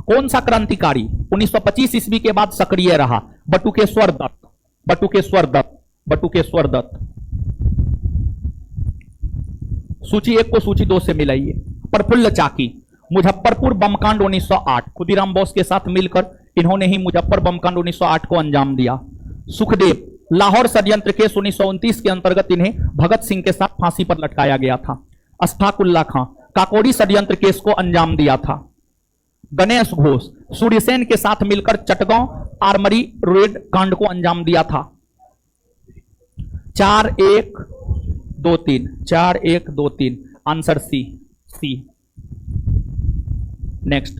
कौन सा क्रांतिकारी 1925 ईस्वी के बाद सक्रिय रहा? बटुकेश्वर दत्त, बटुकेश्वर दत्त, बटुकेश्वर दत्त। सूची 1 को सूची 2 से मिलाइए। प्रफुल्ल चाकी, मुजफ्फरपुर बमकांड 1908, खुदीराम बोस के साथ मिलकर इन्होंने ही मुजफ्फर बमकांड 1908 को अंजाम दिया। सुखदेव, लाहौर षड्यंत्र केस 1929 के अंतर्गत इन्हें भगत सिंह के साथ फांसी पर लटकाया गया था। अशफाकुल्ला खां, काकोरी षड्यंत्र केस को अंजाम दिया था। गणेश घोष, सूर्यसेन के साथ मिलकर चटगांव आर्मरी रेड कांड को अंजाम दिया था। 4-1-2-3, 4-1-2-3, आंसर सी, सी। नेक्स्ट,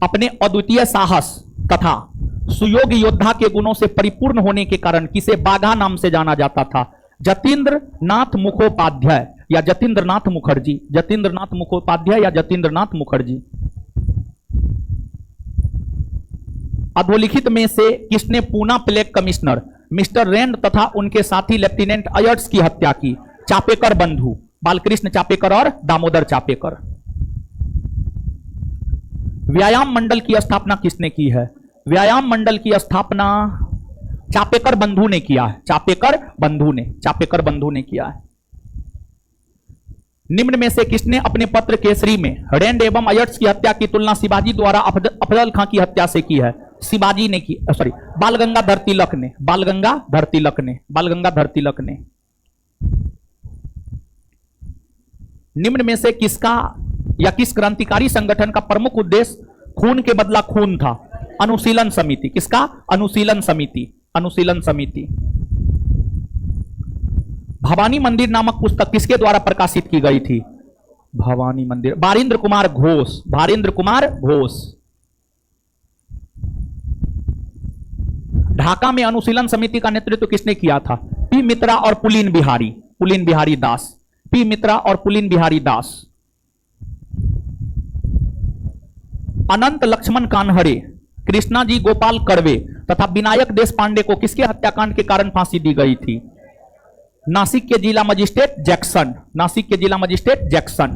अपने अद्वितीय साहस तथा सुयोग योद्धा के गुणों से परिपूर्ण होने के कारण किसे बाघा नाम से जाना जाता था? जतीन्द्र नाथ मुखोपाध्याय या जतीन्द्र नाथ मुखर्जी? जतीन्द्र नाथ मुखोपाध्याय या जतीन्द्र नाथ मुखर्जी? अधोलिखित में से किसने Poona plague commissioner mister Rand तथा उनके साथी लेफ्टिनेंट अयर्ट्स की हत्या की? चापेकर बंधु, बालकृष्ण चापेकर और दामोदर चापेकर। व्यायाम मंडल की स्थापना किसने की है? व्यायाम मंडल की स्थापना चापेकर बंधु ने किया है। चापेकर बंधु ने किया है। निम्न में से किसने अपने पत्र केसरी में रेंड एवं अयर्ट्स की हत्या की तुलना शिवाजी द्वारा अफजल खां की हत्या से की है? शिवाजी ने की, सॉरी, बाल गंगाधर तिलक ने। निम्न में से किसका या किस क्रांतिकारी संगठन का प्रमुख उद्देश्य खून के बदला खून था? अनुशीलन समिति। किसका? अनुशीलन समिति। भवानी मंदिर नामक पुस्तक किसके द्वारा प्रकाशित की गई थी? भवानी मंदिर, बारिंद्र कुमार घोष। ढाका में अनुशीलन समिति का नेतृत्व किसने किया था? पी मित्रा और पुलिन बिहारी दास। अनंत लक्ष्मण कान्हरे, कृष्णा जी गोपाल कर्वे तथा विनायक देश पांडे को किसके हत्याकांड के कारण फांसी दी गई थी? नासिक के जिला मजिस्ट्रेट जैक्सन।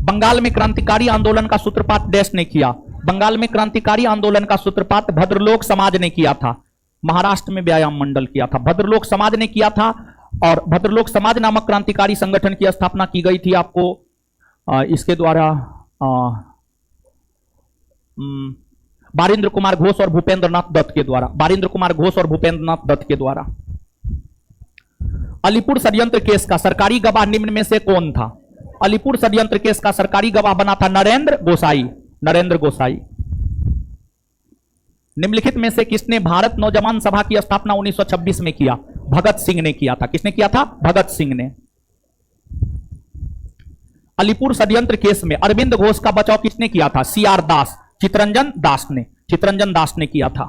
बंगाल में क्रांतिकारी आंदोलन का सूत्रपात डैश ने किया? बंगाल में क्रांतिकारी आंदोलन का सूत्रपात भद्रलोक समाज ने किया था। महाराष्ट्र में व्यायाम मंडल किया था, भद्रलोक समाज ने किया था। और भद्रलोक समाज नामक क्रांतिकारी संगठन की स्थापना की गई थी आपको इसके द्वारा बारिंद्र कुमार घोष और भूपेंद्र नाथ दत्त के द्वारा। अलीपुर षड्यंत्र केस का सरकारी गवाह निम्न में से कौन था? अलीपुर षड्यंत्र केस का सरकारी गवाह बना था नरेंद्र गोसाई। निम्नलिखित में से किसने भारत नौजवान सभा की स्थापना 1926 में किया? भगत सिंह ने किया था। किसने किया था? भगत सिंह ने। अलीपुर षड्यंत्र केस में अरविंद घोष का बचाव किसने किया था? सीआर दास, चितरंजन दास ने किया था।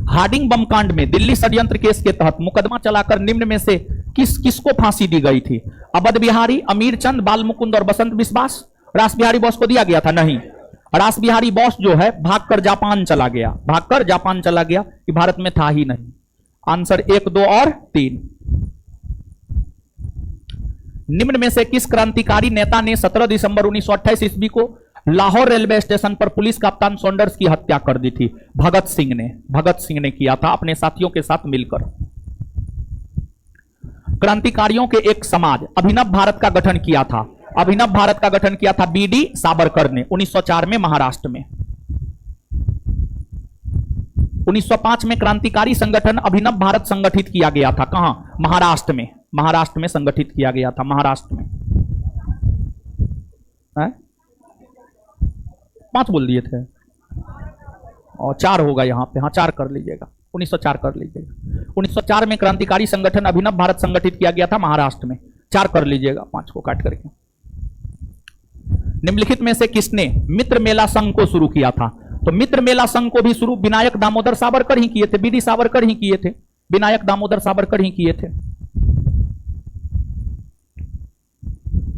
हार्डिंग बम कांड में दिल्ली षड्यंत्र केस के तहत मुकदमा चलाकर निम्न में से किसको फांसी दी गई थी? अवध बिहारी, अमीर चंद, बाल मुकुंद और बसंत बिस्वास। रास बिहारी बोस को दिया गया था? नहीं, रास बिहारी बोस जो है भागकर जापान चला गया, कि भारत में था ही नहीं। आंसर 1, 2 और 3। निम्न में से किस क्रांतिकारी नेता ने 17 दिसंबर 1928 ईस्वी को लाहौर रेलवे स्टेशन पर पुलिस कप्तान सॉन्डर्स की हत्या कर दी थी? भगत सिंह ने किया था अपने साथियों के साथ मिलकर। क्रांतिकारियों के एक समाज अभिनव भारत का गठन किया था बीडी सावरकर ने 1904 में महाराष्ट्र में। 1905 में क्रांतिकारी संगठन अभिनव भारत संगठित किया गया था। कहां? महाराष्ट्र में संगठित किया गया था। महाराष्ट्र में 5 बोल दिए थे और 4 होगा यहां पे। हाँ, 4 कर लीजिएगा, 1904 कर लीजिएगा। 1904 में क्रांतिकारी संगठन अभिनव भारत संगठित किया गया था महाराष्ट्र में। 4 कर लीजिएगा, 5 को काट करके। निम्नलिखित में से किसने मित्र मेला संघ को शुरू किया था? तो मित्र मेला संघ को भी शुरू विनायक दामोदर सावरकर ही किए थे, बीडी सावरकर ही किए थे, विनायक दामोदर सावरकर ही किए थे।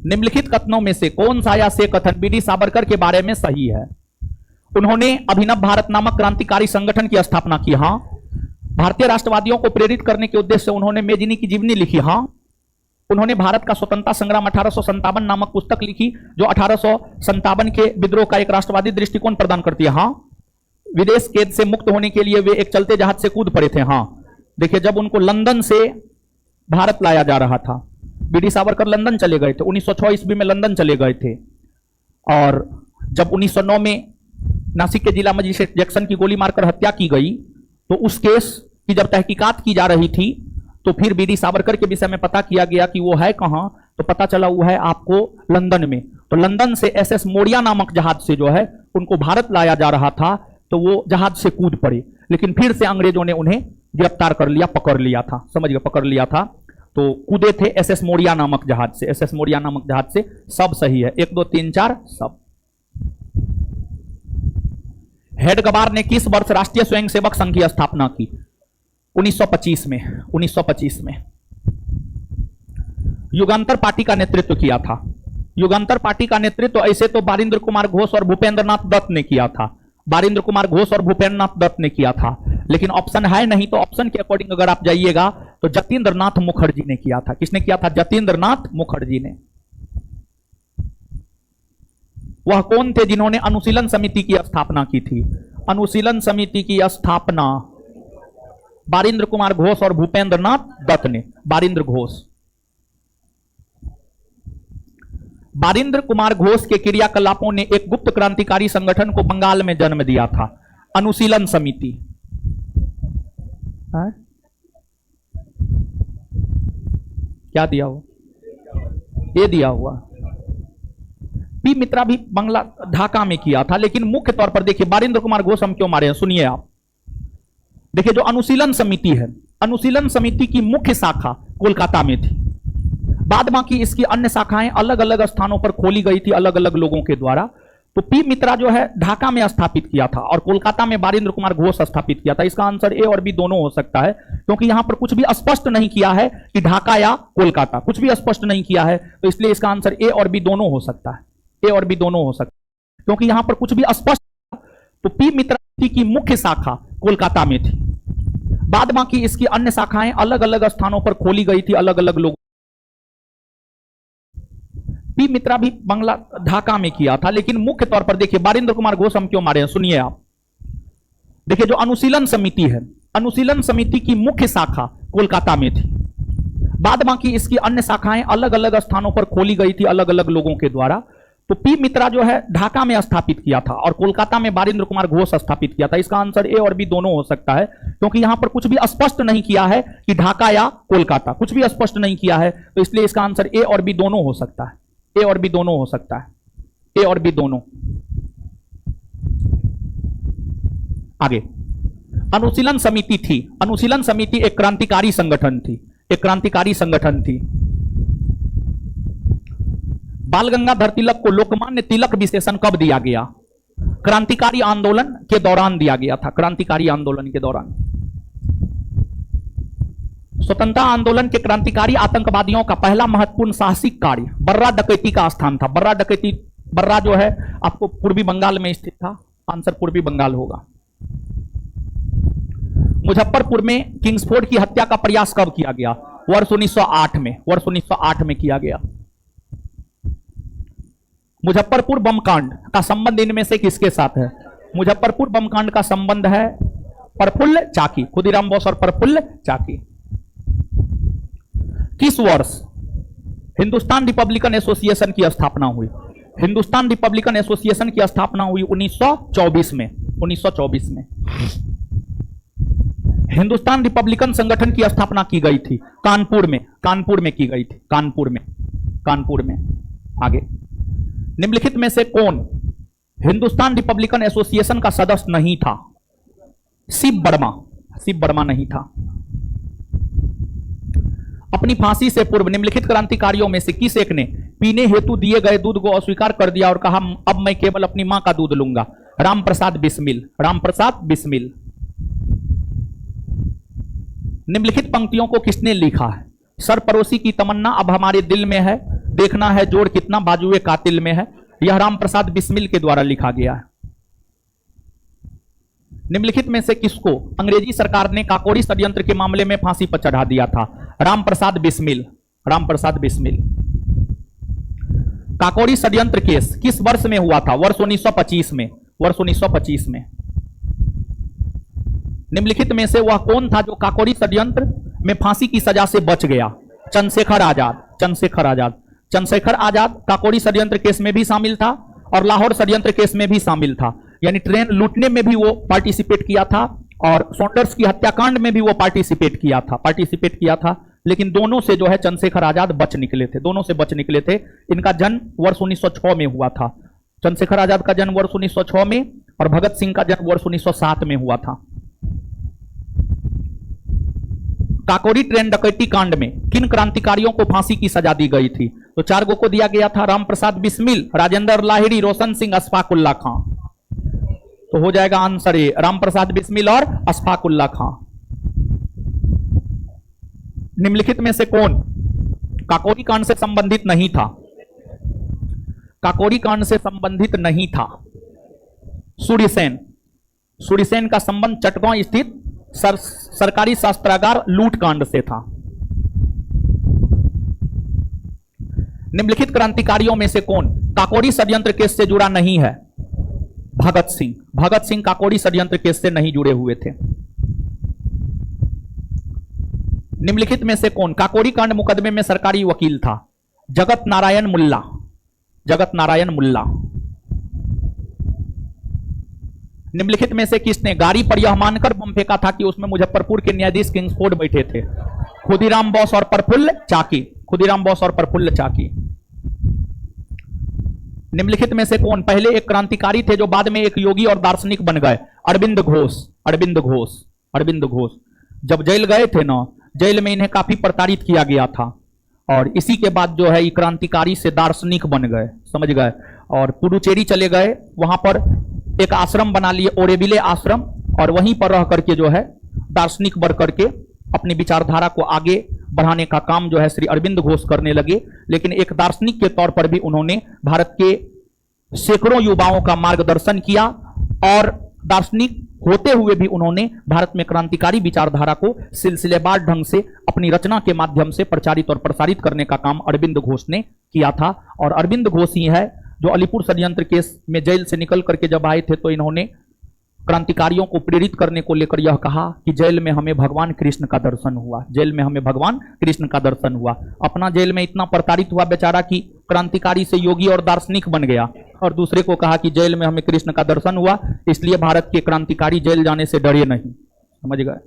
निम्नलिखित कथनों में से कौन सा या से कथन बीडी सावरकर के बारे में सही है? उन्होंने अभिनव भारत नामक क्रांतिकारी संगठन की स्थापना की। हां। भारतीय राष्ट्रवादियों को प्रेरित करने के उद्देश्य से उन्होंने मेदिनी की जीवनी लिखी। हां। उन्होंने भारत का स्वतंत्रता संग्राम 1857 नामक पुस्तक लिखी जो 1857 के विद्रोह का एक राष्ट्रवादी दृष्टिकोण प्रदान करती है। हां। विदेश कैद से मुक्त होने के लिए वे एक चलते जहाज से कूद पड़े थे। हां। देखिए, जब उनको लंदन से भारत लाया जा रहा था, बीडी सावरकर लंदन चले गए थे, 1906 ईस्वी में लंदन चले गए थे। और जब 1909 में नासिक के जिला मजिस्ट्रेट जैक्सन की गोली मारकर हत्या की गई, तो उस केस की जब तहकीकात की जा रही थी तो फिर बीडी सावरकर के विषय में पता किया गया कि वो है कहां, तो पता चला वो है आपको लंदन में। तो लंदन से एसएस मोरिया नामक जहाज से जो है उनको भारत लाया जा रहा था, तो वो जहाज से कूद पड़े, लेकिन फिर से अंग्रेजों ने उन्हें गिरफ्तार कर लिया, पकड़ लिया था, समझ गए, पकड़ लिया था। तो कूदे थे एसएस मोरिया नामक जहाज से, एसएस मोरिया नामक जहाज से। सब सही है, 1 2 3 4 सब। हेडगेवार ने किस वर्ष राष्ट्रीय स्वयंसेवक संघ की स्थापना की? 1925 में। 1925 में। युगांतर पार्टी का नेतृत्व किया था। युगांतर पार्टी का नेतृत्व ऐसे तो बारिंद्र कुमार घोष और भूपेंद्र नाथ दत्त ने किया था। बारिंद्र कुमार घोष और भूपेंद्र नाथ दत्त ने किया था, लेकिन ऑप्शन है नहीं, तो ऑप्शन के अकॉर्डिंग अगर आप जाइएगा तो जतीन्द्र नाथ मुखर्जी ने किया था। किसने किया था? जतीन्द्र नाथ मुखर्जी ने। वह कौन थे जिन्होंने अनुशीलन समिति की स्थापना की थी? अनुशीलन समिति की स्थापना बारिंद्र कुमार घोष और भूपेंद्र नाथ दत्त ने। बारिंद्र घोष। बारिंद्र कुमार घोष के क्रियाकलापों ने एक गुप्त क्रांतिकारी संगठन को बंगाल में जन्म दिया था, अनुशीलन समिति। क्या दिया हुआ? ये दिया हुआ। पी मित्रा भी बंगला ढाका में किया था, लेकिन मुख्य तौर पर देखिए बारिंद्र कुमार घोष हम क्यों मारे हैं, सुनिए आप। देखिए जो अनुशीलन समिति है, अनुशीलन समिति की मुख्य शाखा कोलकाता में थी। बाद बाकी इसकी अन्य शाखाएं अलग अलग स्थानों पर खोली गई थी अलग अलग लोगों के द्वारा। तो पी मित्रा जो है ढाका में स्थापित किया था और कोलकाता में बारिंद्र कुमार घोष स्थापित किया था। इसका आंसर ए और बी दोनों हो सकता है, क्योंकि यहां पर कुछ भी स्पष्ट नहीं किया है कि ढाका या कोलकाता, कुछ भी स्पष्ट नहीं किया है, तो इसलिए इसका आंसर ए और बी दोनों हो सकता है। ए और बी दोनों हो सकता है, क्योंकि यहां पर कुछ भी स्पष्ट, तो पी मित्रा की मुख्य शाखा कोलकाता में थी। बाद बाकी इसकी अन्य शाखाएं अलग अलग स्थानों पर खोली गई थी अलग अलग लोग। पी मित्रा भी बंगला ढाका में किया था, लेकिन मुख्य तौर पर देखिए बारिंद्र कुमार घोष हम क्यों मारे हैं, सुनिए आप। देखिए जो अनुशीलन समिति है, अनुशीलन समिति की मुख्य शाखा कोलकाता में थी। बाद बाकी इसकी अन्य शाखाएं अलग अलग स्थानों पर खोली गई थी अलग अलग लोगों के द्वारा। तो पी मित्रा जो है ढाका में स्थापित किया था और कोलकाता में बारिंद्र कुमार घोष स्थापित किया था। इसका आंसर ए और बी दोनों हो सकता है, क्योंकि यहां पर कुछ भी स्पष्ट नहीं किया है कि ढाका या कोलकाता, कुछ भी स्पष्ट नहीं किया है, तो इसलिए इसका आंसर ए और बी दोनों हो सकता है। ए और बी दोनों हो सकता है। ए और बी दोनों। आगे अनुशीलन समिति थी। अनुशीलन समिति एक क्रांतिकारी संगठन थी, एक क्रांतिकारी संगठन थी। बाल गंगाधर तिलक को लोकमान्य तिलक विशेषण कब दिया गया? क्रांतिकारी आंदोलन के दौरान दिया गया था। क्रांतिकारी आंदोलन के दौरान। स्वतंत्रता आंदोलन के क्रांतिकारी आतंकवादियों का पहला महत्वपूर्ण साहसिक कार्य बर्रा डकैती का स्थान था। बर्रा डकैती, बर्रा जो है आपको पूर्वी बंगाल में स्थित था। आंसर पूर्वी बंगाल होगा। मुजफ्फरपुर में किंग्सफोर्ड की हत्या का प्रयास कब किया गया? वर्ष 1908 में। वर्ष 1908 में किया गया। मुजफ्फरपुर बम कांड का संबंध इनमें से किसके साथ है? मुजफ्फरपुर बम कांड का संबंध है प्रफुल्ल चाकी, खुदीराम बोस और प्रफुल्ल चाकी। किस वर्ष हिंदुस्तान रिपब्लिकन एसोसिएशन की स्थापना हुई? हिंदुस्तान रिपब्लिकन एसोसिएशन की स्थापना हुई 1924 में। 1924 में हिंदुस्तान रिपब्लिकन संगठन की स्थापना की गई थी कानपुर में। कानपुर में की गई थी। कानपुर में। कानपुर में। आगे निम्नलिखित में से कौन हिंदुस्तान रिपब्लिकन एसोसिएशन का सदस्य नहीं था? शिव वर्मा। शिव वर्मा नहीं था। अपनी फांसी से पूर्व निम्नलिखित क्रांतिकारियों में से किस एक ने पीने हेतु दिए गए दूध को अस्वीकार कर दिया और कहा अब मैं केवल अपनी मां का दूध लूंगा? राम प्रसाद बिस्मिल। राम प्रसाद बिस्मिल। निम्नलिखित पंक्तियों को किसने लिखा है? सरपरोसी की तमन्ना अब हमारे दिल में है, देखना है जोड़ कितना बाजुए कातिल में है। यह राम प्रसाद बिस्मिल के द्वारा लिखा गया है। निम्नलिखित में से किसको अंग्रेजी सरकार ने काकोरी षड्यंत्र के मामले में फांसी पर चढ़ा दिया था? राम प्रसाद बिस्मिल। राम प्रसाद बिस्मिल। काकोरी षड्यंत्र केस किस वर्ष में हुआ था? वर्ष 1925 में। वर्ष 1925 में। निम्नलिखित में से वह कौन था जो काकोरी षड्यंत्र में फांसी की सजा से बच गया? चंद्रशेखर आजाद। चंद्रशेखर आजाद। चंद्रशेखर आजाद काकोरी षड्यंत्र केस में भी शामिल था और लाहौर षड्यंत्र केस में भी शामिल था, यानी ट्रेन लूटने में भी वो पार्टिसिपेट किया था और सॉन्डर्स की हत्याकांड में भी वो पार्टिसिपेट किया था। लेकिन दोनों से जो है चंद्रशेखर आजाद बच निकले थे। दोनों से बच निकले थे। इनका जन्म वर्ष 1906 में हुआ था। चंद्रशेखर आजाद का जन्म वर्ष 1906 में और भगत सिंह का जन्म वर्ष 1907 में हुआ था। काकोरी ट्रेन डकैती कांड में किन क्रांतिकारियों को फांसी की सजा दी गई थी? तो 4 को दिया गया था। राम प्रसाद बिस्मिल, राजेंद्र लाहिड़ी, रोशन सिंह, अशफाक उल्लाह खां। तो हो जाएगा आंसर ए, रामप्रसाद बिस्मिल और अशफाक उल्लाह खां। निम्नलिखित में से कौन काकोरी कांड से संबंधित नहीं था? काकोरी कांड से संबंधित नहीं था। सूर्यसेन, सूर्यसेन का संबंध चटगांव स्थित सरकारी शस्त्रागार लूट कांड से था। निम्नलिखित क्रांतिकारियों में से कौन काकोरी षड्यंत्र केस से जुड़ा नहीं है? भगत सिंह। भगत सिंह काकोरी षड्यंत्र केस से नहीं जुड़े हुए थे। निम्नलिखित में से कौन काकोरी कांड मुकदमे में सरकारी वकील था? जगत नारायण मुल्ला। जगत नारायण मुल्ला। निम्नलिखित में से किसने गाड़ी पर यह मानकर बम फेंका था कि उसमें मुजफ्फरपुर के न्यायाधीश किंग्सफोर्ड बैठे थे? खुदीराम बोस और प्रफुल्ल चाकी। खुदीराम बोस और प्रफुल्ल चाकी। निम्नलिखित में से कौन पहले एक क्रांतिकारी थे जो बाद में एक योगी और दार्शनिक बन गए? अरविंद घोष। अरविंद घोष। अरविंद घोष जब जेल गए थे ना, जेल में इन्हें काफी प्रताड़ित किया गया था और इसी के बाद जो है ये क्रांतिकारी से दार्शनिक बन गए, समझ गए, और पुडुचेरी चले गए। वहां पर एक आश्रम बना लिए, ओरेबिले आश्रम, और वहीं पर रह करके जो है दार्शनिक बन करके अपनी विचारधारा को आगे बढ़ाने का काम जो है श्री अरविंद घोष करने लगे। लेकिन एक दार्शनिक के तौर पर भी उन्होंने भारत के सैकड़ों युवाओं का मार्गदर्शन किया और दार्शनिक होते हुए भी उन्होंने भारत में क्रांतिकारी विचारधारा को सिलसिलेवार ढंग से अपनी रचना के माध्यम से प्रचारित और प्रसारित करने का काम अरविंद घोष ने किया था। और अरविंद घोष ही है जो अलीपुर षड्यंत्र केस में जेल से निकल करके जब आए थे तो इन्होंने क्रांतिकारियों को प्रेरित करने को लेकर यह कहा कि जेल में हमें भगवान कृष्ण का दर्शन हुआ। जेल में हमें भगवान कृष्ण का दर्शन हुआ। अपना जेल में इतना प्रताड़ित हुआ बेचारा कि क्रांतिकारी से योगी और दार्शनिक बन गया, और दूसरे को कहा कि जेल में हमें कृष्ण का दर्शन हुआ, इसलिए भारत के क्रांतिकारी जेल जाने से डरे नहीं। समझ गए?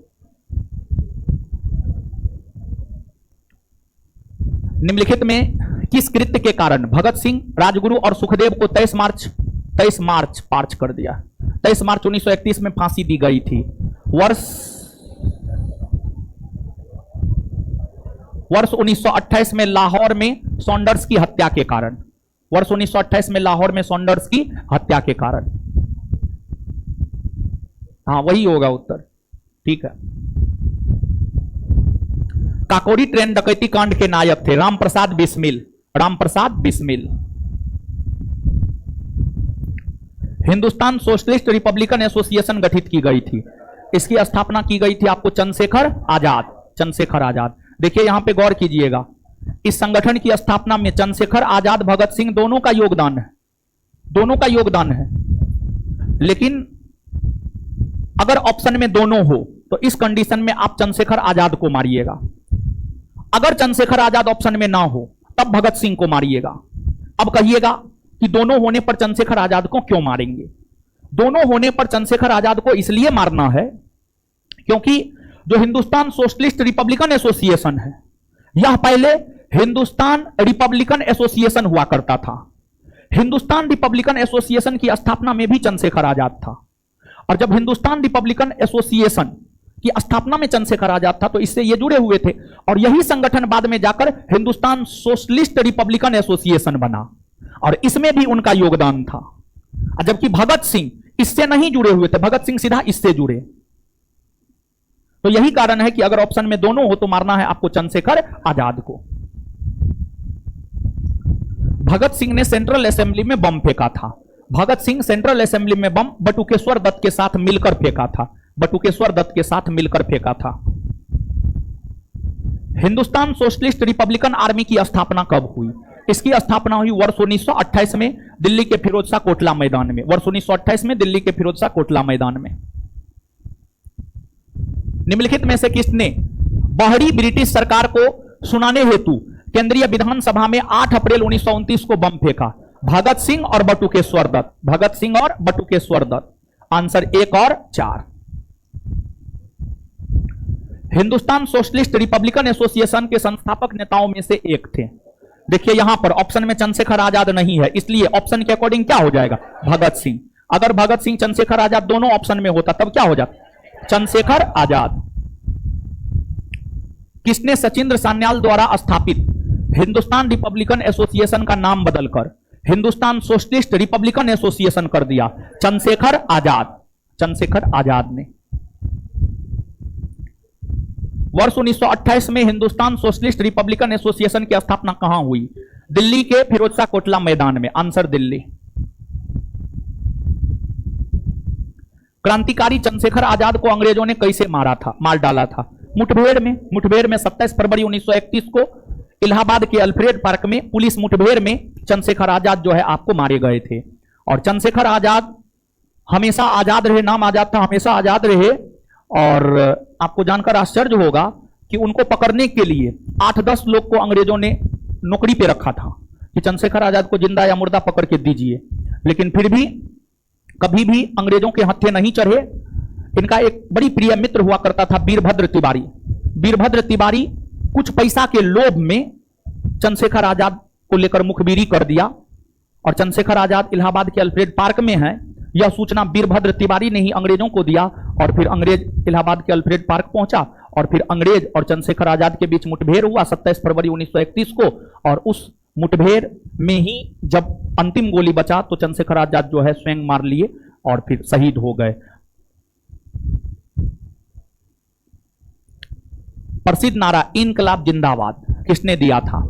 निम्नलिखित में किस कृत्य के कारण भगत सिंह, राजगुरु और सुखदेव को 23 मार्च पार्च कर दिया? 23 मार्च 1931 में फांसी दी गई थी। वर्ष 1928 में लाहौर में सॉन्डर्स की हत्या के कारण। वर्ष 1928 में लाहौर में सॉन्डर्स की हत्या के कारण। हाँ, वही होगा उत्तर। ठीक है। काकोरी ट्रेन डकैती कांड के नायक थे Ramprasad Bismil. Ramprasad Bismil. Hindustan Socialist Republican association गठित की गई थी। इसकी स्थापना की गई थी आपको चंद्रशेखर आजाद। चंद्रशेखर आजाद। देखिए यहां पे गौर कीजिएगा, इस संगठन की स्थापना में चंद्रशेखर आजाद, भगत सिंह दोनों का योगदान है। दोनों का योगदान है। लेकिन अगर ऑप्शन में दोनों हो तो इस कंडीशन में आप चंद्रशेखर आजाद को मारिएगा। अगर चंद्रशेखर आजाद ऑप्शन में ना हो तब भगत सिंह को मारिएगा। अब कहिएगा कि दोनों होने पर चंद्रशेखर आजाद को क्यों मारेंगे? दोनों होने पर चंद्रशेखर आजाद को इसलिए मारना है क्योंकि जो हिंदुस्तान सोशलिस्ट रिपब्लिकन एसोसिएशन है, यह पहले हिंदुस्तान रिपब्लिकन एसोसिएशन हुआ करता था। हिंदुस्तान रिपब्लिकन एसोसिएशन की स्थापना में भी चंद्रशेखर आजाद था, और जब हिंदुस्तान रिपब्लिकन एसोसिएशन की स्थापना में चंद्रशेखर आजाद था तो इससे ये जुड़े हुए थे, और यही संगठन बाद में जाकर हिंदुस्तान सोशलिस्ट रिपब्लिकन एसोसिएशन बना, और इसमें भी उनका योगदान था। जबकि भगत सिंह इससे नहीं जुड़े हुए थे, भगत सिंह सीधा इससे जुड़े। तो यही कारण है कि अगर ऑप्शन में दोनों हो तो मारना है आपको चंद्रशेखर आजाद को। भगत सिंह ने सेंट्रल असेंबली में बम फेंका था। भगत सिंह सेंट्रल असेंबली में बम बटुकेश्वर दत्त के साथ मिलकर फेंका था। बटुकेश्वर दत्त के साथ मिलकर फेंका था। हिंदुस्तान सोशलिस्ट रिपब्लिकन आर्मी की स्थापना कब हुई? इसकी स्थापना हुई वर्ष 1928 में दिल्ली के फिरोजशाह कोटला मैदान में। वर्ष 1928 में दिल्ली के फिरोजशाह कोटला मैदान में। निम्नलिखित में से किसने बाहरी ब्रिटिश सरकार को सुनाने हेतु केंद्रीय विधानसभा में 8 अप्रैल 1929 को बम फेंका? भगत सिंह और बटुकेश्वर दत्त। भगत सिंह और बटुकेश्वर दत्त। आंसर 1 और 4। हिंदुस्तान सोशलिस्ट रिपब्लिकन एसोसिएशन के संस्थापक नेताओं में से एक थे। देखिए यहां पर ऑप्शन में चंद्रशेखर आजाद नहीं है, इसलिए ऑप्शन के अकॉर्डिंग क्या हो जाएगा? भगत सिंह। अगर भगत सिंह चंद्रशेखर आजाद दोनों ऑप्शन में होता तब क्या हो जाता? चंद्रशेखर आजाद। किसने सचिंद्र सान्याल द्वारा स्थापित हिंदुस्तान रिपब्लिकन एसोसिएशन का नाम बदलकर हिंदुस्तान सोशलिस्ट रिपब्लिकन एसोसिएशन कर दिया? चंद्रशेखर आजाद। चंद्रशेखर आजाद ने। वर्ष 1928 में हिंदुस्तान सोशलिस्ट रिपब्लिकन एसोसिएशन की स्थापना कहां हुई? दिल्ली के फिरोजशाह कोटला मैदान में। आंसर दिल्ली। क्रांतिकारी चंद्रशेखर आजाद को अंग्रेजों ने कैसे मार डाला था? मुठभेड़ में 27 फरवरी 1931 को इलाहाबाद के अल्फ्रेड पार्क में पुलिस मुठभेड़ में चंद्रशेखर आजाद जो है आपको मारे गए थे। और चंद्रशेखर आजाद हमेशा आजाद रहे, नाम आजाद था, हमेशा आजाद रहे। और आपको जानकर आश्चर्य होगा कि उनको पकड़ने के लिए 8-10 लोग को अंग्रेजों ने नौकरी पे रखा था कि चंद्रशेखर आजाद को जिंदा या मुर्दा पकड़ के दीजिए, लेकिन फिर भी कभी भी अंग्रेजों के हत्थे नहीं चढ़े। इनका एक बड़ी प्रिय मित्र हुआ करता था वीरभद्र तिवारी। वीरभद्र तिवारी कुछ पैसा के लोभ में चंद्रशेखर आजाद को लेकर मुखबिरी कर दिया और चंद्रशेखर आजाद इलाहाबाद के अल्फ्रेड पार्क में है, यह सूचना वीरभद्र तिवारी ने ही अंग्रेजों को दिया। और फिर अंग्रेज इलाहाबाद के अल्फ्रेड पार्क पहुंचा और फिर अंग्रेज और चंद्रशेखर आजाद के बीच मुठभेड़ हुआ 27 फरवरी 1931 को। और उस मुठभेड़ में ही जब अंतिम गोली बचा तो चंद्रशेखर आजाद जो है स्वयं मार लिए और फिर शहीद हो गए। प्रसिद्ध नारा इनकलाब जिंदाबाद किसने दिया था?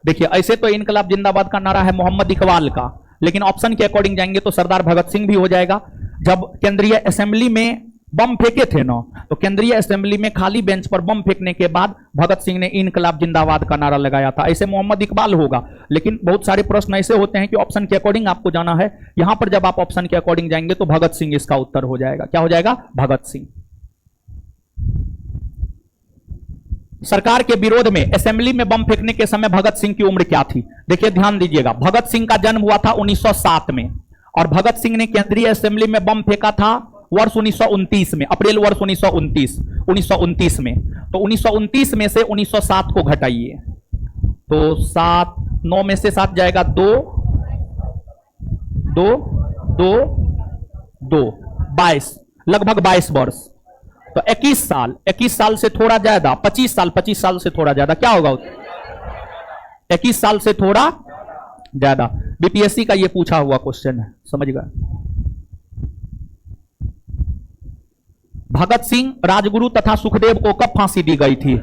देखिए, ऐसे तो इनकलाब जिंदाबाद का नारा है मोहम्मद इकबाल का, लेकिन ऑप्शन के अकॉर्डिंग जाएंगे तो सरदार भगत सिंह भी हो जाएगा। जब केंद्रीय असेंबली में बम फेंके थे ना, तो केंद्रीय असेंबली में खाली बेंच पर बम फेंकने के बाद भगत सिंह ने इनकलाब जिंदाबाद का नारा लगाया था। ऐसे मोहम्मद इकबाल होगा, लेकिन बहुत सारे प्रश्न ऐसे होते हैं कि ऑप्शन के अकॉर्डिंग आपको जाना है। यहां पर जब आप ऑप्शन के अकॉर्डिंग जाएंगे तो भगत सिंह इसका उत्तर हो जाएगा। क्या हो जाएगा? भगत सिंह। सरकार के विरोध में असेंबली में बम फेंकने के समय भगत सिंह की उम्र क्या थी? देखिए, ध्यान दीजिएगा, भगत सिंह का जन्म हुआ था 1907 में और भगत सिंह ने केंद्रीय असेंबली में बम फेंका था वर्ष 1929 में, अप्रैल वर्ष 1929 में। तो 1929 में से 1907 को घटाइए तो 7, 9 में से 7 जाएगा 2, 2, 2, 2, 22, लगभग 22 वर्ष। तो 21 साल से थोड़ा ज्यादा, 25 साल से थोड़ा ज्यादा, क्या होगा? 21 साल से थोड़ा ज्यादा। बीपीएससी का ये पूछा हुआ क्वेश्चन है, समझ गए? भगत सिंह, राजगुरु तथा सुखदेव को कब फांसी दी गई थी?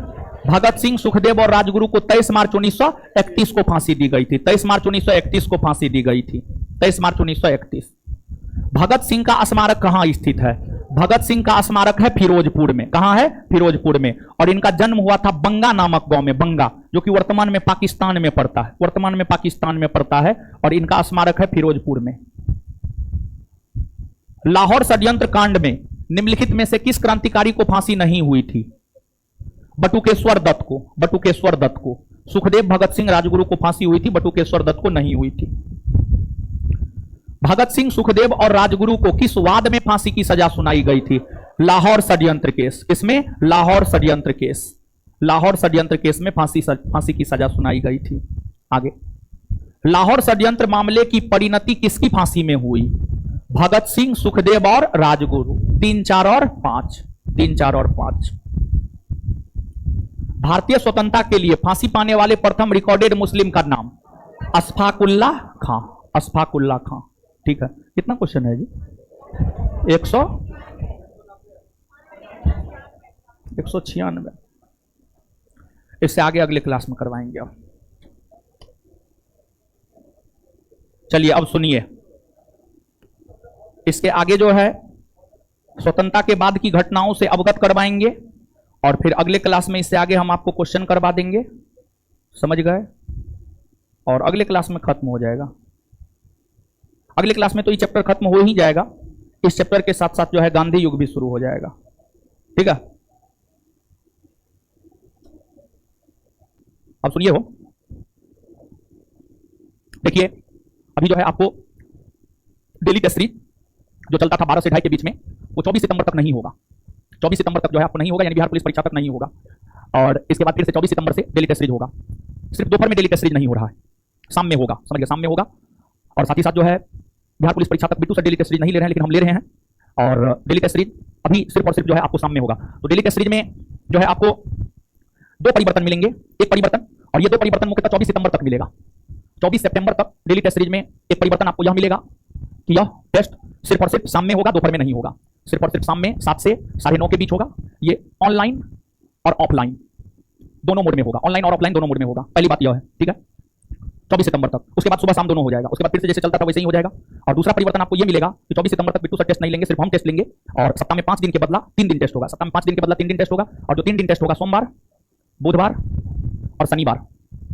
भगत सिंह, सुखदेव और राजगुरु को 23 मार्च 1931 को फांसी दी गई थी। 23 मार्च 1931 को फांसी दी गई थी। 23 मार्च 1931। भगत सिंह का स्मारक कहां स्थित है? भगत सिंह का स्मारक है फिरोजपुर में। कहां है? फिरोजपुर में। और इनका जन्म हुआ था बंगा नामक गांव में, बंगा जो कि वर्तमान में पाकिस्तान में पड़ता है, वर्तमान में पाकिस्तान में पड़ता है। और इनका स्मारक है फिरोजपुर में। लाहौर षड्यंत्र कांड में निम्नलिखित में से किस क्रांतिकारी को फांसी नहीं हुई थी? बटुकेश्वर दत्त को। बटुकेश्वर दत्त को। सुखदेव, भगत सिंह, राजगुरु को फांसी हुई थी, बटुकेश्वर दत्त को नहीं हुई थी। भगत सिंह, सुखदेव और राजगुरु को किस वाद में फांसी की सजा सुनाई गई थी? लाहौर षड्यंत्र केस। इसमें लाहौर षड्यंत्र केस। लाहौर षड्यंत्र केस में फांसी की सजा सुनाई गई थी। आगे, लाहौर षड्यंत्र मामले की परिणति किसकी फांसी में हुई? भगत सिंह, सुखदेव और राजगुरु। 3, 4 और 5। 3, 4 और 5। भारतीय स्वतंत्रता के लिए फांसी पाने वाले प्रथम रिकॉर्डेड मुस्लिम का नाम? अशफाकुल्ला खां। अशफाकुल्ला खां। ठीक है, कितना क्वेश्चन है जी? 196। इससे आगे अगले क्लास में करवाएंगे। अब चलिए, अब सुनिए, इसके आगे जो है स्वतंत्रता के बाद की घटनाओं से अवगत करवाएंगे और फिर अगले क्लास में इससे आगे हम आपको क्वेश्चन करवा देंगे। समझ गए? और अगले क्लास में खत्म हो जाएगा। अगले क्लास में तो ये चैप्टर खत्म हो ही जाएगा, इस चैप्टर के साथ साथ जो है गांधी युग भी शुरू हो जाएगा। ठीक है, अब सुनिए, हो देखिए, अभी जो है आपको डेली टेस्ट सीरीज जो चलता था 12 से 2:30 के बीच में, वो 24 सितंबर तक नहीं होगा। 24 सितंबर तक जो है आपको नहीं होगा, यानी बिहार पुलिस परीक्षा तक नहीं होगा। और इसके बाद फिर से 24 सितंबर से डेली टेस्ट सीरीज होगा। सिर्फ दोपहर में डेली टेस्ट सीरीज नहीं हो रहा है, शाम में होगा। समझ गए? शाम में होगा। और साथ ही साथ जो है बिहार पुलिस परीक्षा तक बिट्टू से डेली टेस्ट सीरीज नहीं ले रहे हैं, लेकिन हम ले रहे हैं। और डेली टेस्ट सीरीज अभी सिर्फ और सिर्फ जो है आपको शाम में होगा। तो डेली टेस्ट सीरीज में जो है आपको 2 परिवर्तन मिलेंगे। एक परिवर्तन, और ये 2 परिवर्तन मुख्यतः 24 सितंबर तक मिलेगा। 24 सितंबर तक डेली टेस्ट सीरीज में एक परिवर्तन आपको यह मिलेगा कि यह टेस्ट सिर्फ और सिर्फ शाम में होगा, दोपहर में नहीं होगा। सिर्फ और सिर्फ शाम में 7 से 9:30 के बीच होगा। ये ऑनलाइन और ऑफलाइन दोनों मोड में होगा, ऑनलाइन और ऑफलाइन दोनों मोड में होगा। पहली बात यह है, ठीक है, 24 सितंबर तक। उसके बाद सुबह शाम दोनों हो जाएगा। उसके बाद फिर से जैसे चलता था वैसे ही हो जाएगा। और दूसरा परिवर्तन आपको ये मिलेगा कि 24 सितंबर तक बिट्टू सर टेस्ट नहीं लेंगे, सिर्फ हम टेस्ट लेंगे। और सप्ताह में 5 दिन के बदला 3 दिन टेस्ट होगा। सप्ताह में 5 दिन के बदला 3 दिन टेस्ट होगा। और जो 3 दिन टेस्ट होगा सोमवार, बुधवार और शनिवार,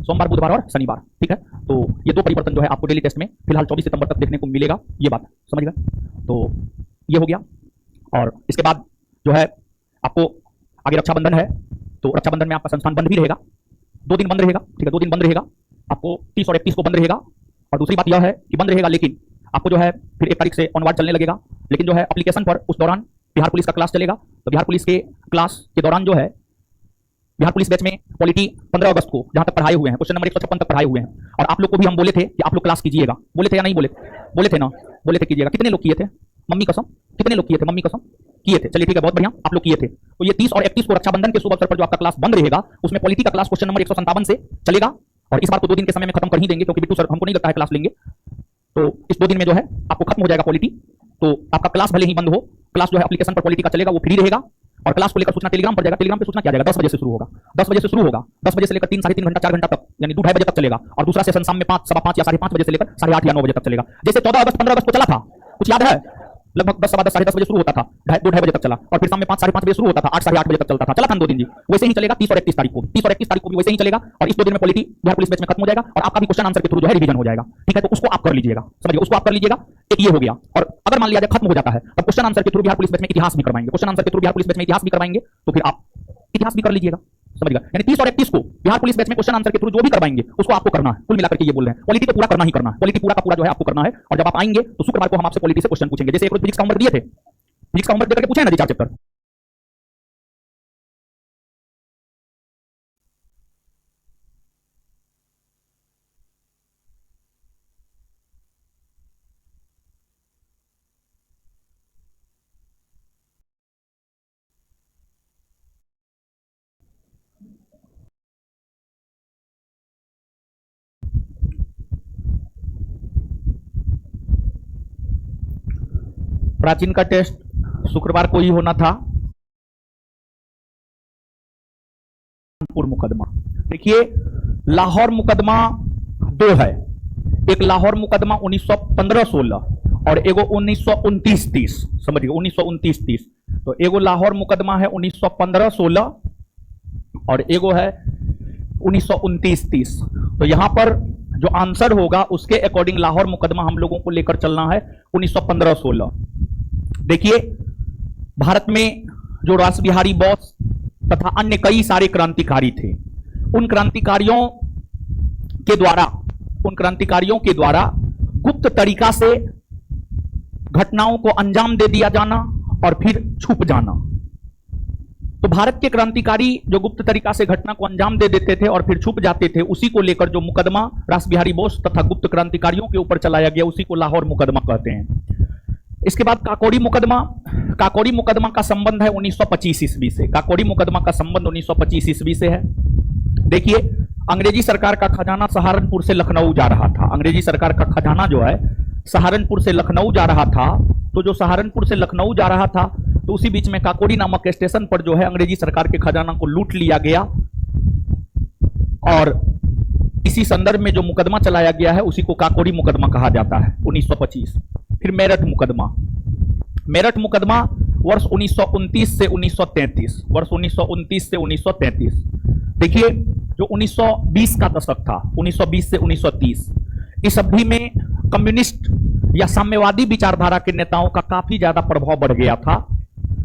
सोमवार, बुधवार और शनिवार, ठीक है। तो ये 2 परिवर्तन जो है आपको डेली टेस्ट में फिलहाल 24 सितंबर तक देखने को मिलेगा। ये बात समझ गए? तो ये हो गया। और इसके बाद जो है आपको आगे रक्षाबंधन है, तो रक्षाबंधन में आपका संस्थान बंद भी रहेगा, 2 दिन बंद रहेगा, ठीक है, 2 दिन बंद रहेगा। आपको 30 और 31 को बंद रहेगा। और दूसरी बात यह है कि बंद रहेगा, लेकिन आपको जो है फिर 1 तारीख से ऑनवर्ड चलने लगेगा। लेकिन जो है एप्लीकेशन पर उस दौरान बिहार पुलिस का क्लास चलेगा। तो बिहार पुलिस के क्लास के दौरान जो है बिहार पुलिस बैच में पॉलिटी 15 अगस्त को जहां तक पढ़ाए हुए हैं, क्वेश्चन नंबर 156 तक पढ़ाए हुए हैं। और आप लोग को भी हम बोले थे कि आप लोग क्लास कीजिएगा, बोले थे या नहीं बोले? बोले थे ना, बोले थे कीजिएगा। कितने लोग किए थे? मम्मी कसम, कितने लोग किए थे? मम्मी कसम किए थे। चलिए ठीक है, बहुत बढ़िया, आप लोग किए थे। तो ये 30 और 31 को रक्षाबंधन के शुभ अवसर पर जो आपका क्लास बंद रहेगा, उसमें पॉलिटी का क्लास क्वेश्चन नंबर 157 से चलेगा। और इस बार तो 2 दिन के समय में खत्म कर ही देंगे, क्योंकि बिट्टू सर हमको नहीं लगता है क्लास लेंगे। तो इस 2 दिन में जो है आपको खत्म हो जाएगा पॉलिटी। तो आपका क्लास भले ही बंद हो, क्लास जो है एप्लीकेशन पर पॉलिटी का चलेगा, वो फ्री रहेगा। और क्लास को लेकर सूचना टेलीग्राम पर जाएगा। टेलीग्राम पे सूचना क्या जाएगा? 10 बजे से शुरू होगा। 10 बजे से शुरू होगा, 10 बजे से लेकर 3, साढ़े 3 घंटा, 4 घंटा तक, यानी 2 ढाई बजे तक चलेगा। और दूसरा सेशन शाम में 5, सवा 5 या साढ़े 5 बजे से लेकर 8:30 या 9 बजे तक चलेगा। जैसे 14 अगस्त, 15 अगस्त को चला था, कुछ याद है? लगभग 10, सवा 10, साढ़े 10 बजे शुरू होता था, 2 ढाई बजे तक चला। और फिर शाम में 5, साढ़े 5 बजे शुरू होता था, 8, साढ़े 8 बजे तक चलता था। चला था 2 दिन जी। वैसे ही चलेगा 30 और 31 तारीख को। 30 और 31 तारीख को भी वैसे ही चलेगा। और इस 2 दिन में पॉलिटी बिहार पुलिस बैच में खत्म हो जाएगा। और आपका भी क्वेश्चन आंसर के थ्रू जो है रिवीजन हो जाएगा, ठीक है। तो उसको आप कर लीजिएगा, समझिए, उसको आप कर लीजिएगा। एक ये हो गया। और अगर मान लिया जाए खत्म हो जाता है, तब क्वेश्चन आंसर के थ्रू बिहार पुलिस बैच में इतिहास भी करवाएंगे। क्वेश्चन आंसर के थ्रू बिहार पुलिस बैच में इतिहास भी करवाएंगे, तो फिर आप इतिहास भी कर लीजिएगा, समझिएगा। यानी 30 और 31 को बिहार पुलिस बैच में क्वेश्चन आंसर के थ्रू जो भी करवाएंगे उसको आपको करना है। कुल मिलाकर के ये बोल रहे हैं, पॉलिटी तो पूरा करना ही करना है। पॉलिटी पूरा का पूरा जो है आपको करना है। और जब आप आएंगे तो शुक्रवार को हम आपसे पॉलिटी से क्वेश्चन पूछेंगे। जैसे एक रोज फिजिक्स का होमवर्क दिए थे, फिजिक्स का होमवर्क देकर के पूछे ना जी 4 चैप्टर। प्राचीन का टेस्ट शुक्रवार को ही होना था। मुकदमा देखिए, लाहौर मुकदमा 2 है। एक लाहौर मुकदमा 1915-16 और एगो 1929-30, समझिए 1929-30। तो एगो लाहौर मुकदमा है 1915-16 और एगो है 1929-30। तो यहां पर जो आंसर होगा उसके अकॉर्डिंग लाहौर मुकदमा हम लोगों को लेकर चलना है 1915-16। देखिए, भारत में जो रास बिहारी बोस तथा अन्य कई सारे क्रांतिकारी थे, उन क्रांतिकारियों के द्वारा गुप्त तरीका से घटनाओं को अंजाम दे दिया जाना और फिर छुप जाना। तो भारत के क्रांतिकारी जो गुप्त तरीका से घटना को अंजाम दे देते थे और फिर छुप जाते थे, उसी को लेकर जो मुकदमा रास बिहारी बोस तथा गुप्त क्रांतिकारियों के ऊपर चलाया गया, उसी को लाहौर मुकदमा कहते हैं। इसके बाद काकोरी मुकदमा का संबंध है 1925 ईस्वी से। काकोरी मुकदमा का संबंध 1925 ईस्वी से है। देखिए, अंग्रेजी सरकार का खजाना सहारनपुर से लखनऊ जा रहा था। अंग्रेजी सरकार का खजाना जो है सहारनपुर से लखनऊ जा रहा था। तो जो सहारनपुर से लखनऊ जा रहा था, तो उसी बीच में काकोरी नामक स्टेशन पर जो है अंग्रेजी सरकार के खजाना को लूट लिया गया। और इसी संदर्भ में जो मुकदमा चलाया गया है उसी को काकोरी मुकदमा कहा जाता है 1925। फिर मेरठ मुकदमा वर्ष 1929 से 1933, वर्ष 1929 से 1933। देखिए, जो 1920 का दशक था, 1920 से 1930, इस अवधि में कम्युनिस्ट या साम्यवादी विचारधारा के नेताओं का काफी ज्यादा प्रभाव बढ़ गया था।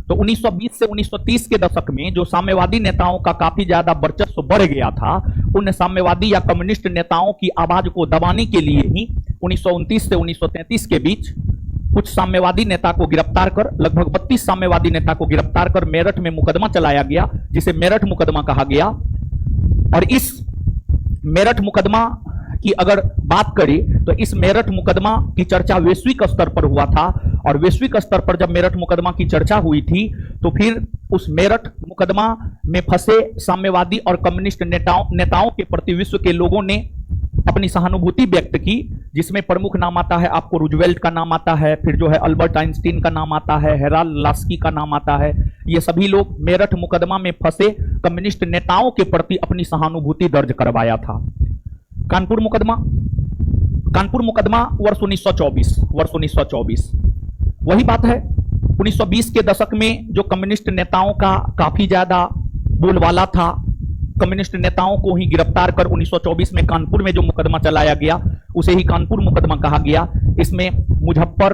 तो 1920 से 1930 के दशक में जो साम्यवादी नेताओं का काफी ज्यादा वर्चस्व बढ़ गया था, उन साम्यवादी या कम्युनिस्ट नेताओं की आवाज को दबाने के लिए ही 1929 से 1933 के बीच कुछ साम्यवादी नेता को गिरफ्तार कर, लगभग 32 साम्यवादी नेता को गिरफ्तार कर मेरठ में मुकदमा चलाया गया, जिसे मेरठ मुकदमा कहा गया। और इस मेरठ मुकदमा की अगर बात करें तो इस मेरठ मुकदमा की चर्चा वैश्विक स्तर पर हुआ था। और वैश्विक स्तर पर जब मेरठ मुकदमा की चर्चा हुई थी, तो फिर उस मेरठ मुकदमा में फंसे साम्यवादी और कम्युनिस्ट नेताओं के प्रति विश्व के लोगों ने अपनी सहानुभूति व्यक्त की, जिसमें प्रमुख नाम आता है आपको रूजवेल्ट का नाम आता है, फिर जो है अल्बर्ट आइंस्टीन का नाम आता है, हेराल्ड लास्की का नाम आता है। ये सभी लोग मेरठ मुकदमा में फंसे कम्युनिस्ट नेताओं के प्रति अपनी सहानुभूति दर्ज करवाया था। कानपुर मुकदमा वर्ष 1924 वही बात है। 1920 के दशक में जो कम्युनिस्ट नेताओं का काफी ज्यादा बोलबाला था, कम्युनिस्ट नेताओं को ही गिरफ्तार कर 1924 में कानपुर में जो मुकदमा चलाया गया उसे ही कानपुर मुकदमा कहा गया। इसमें मुजफ्फर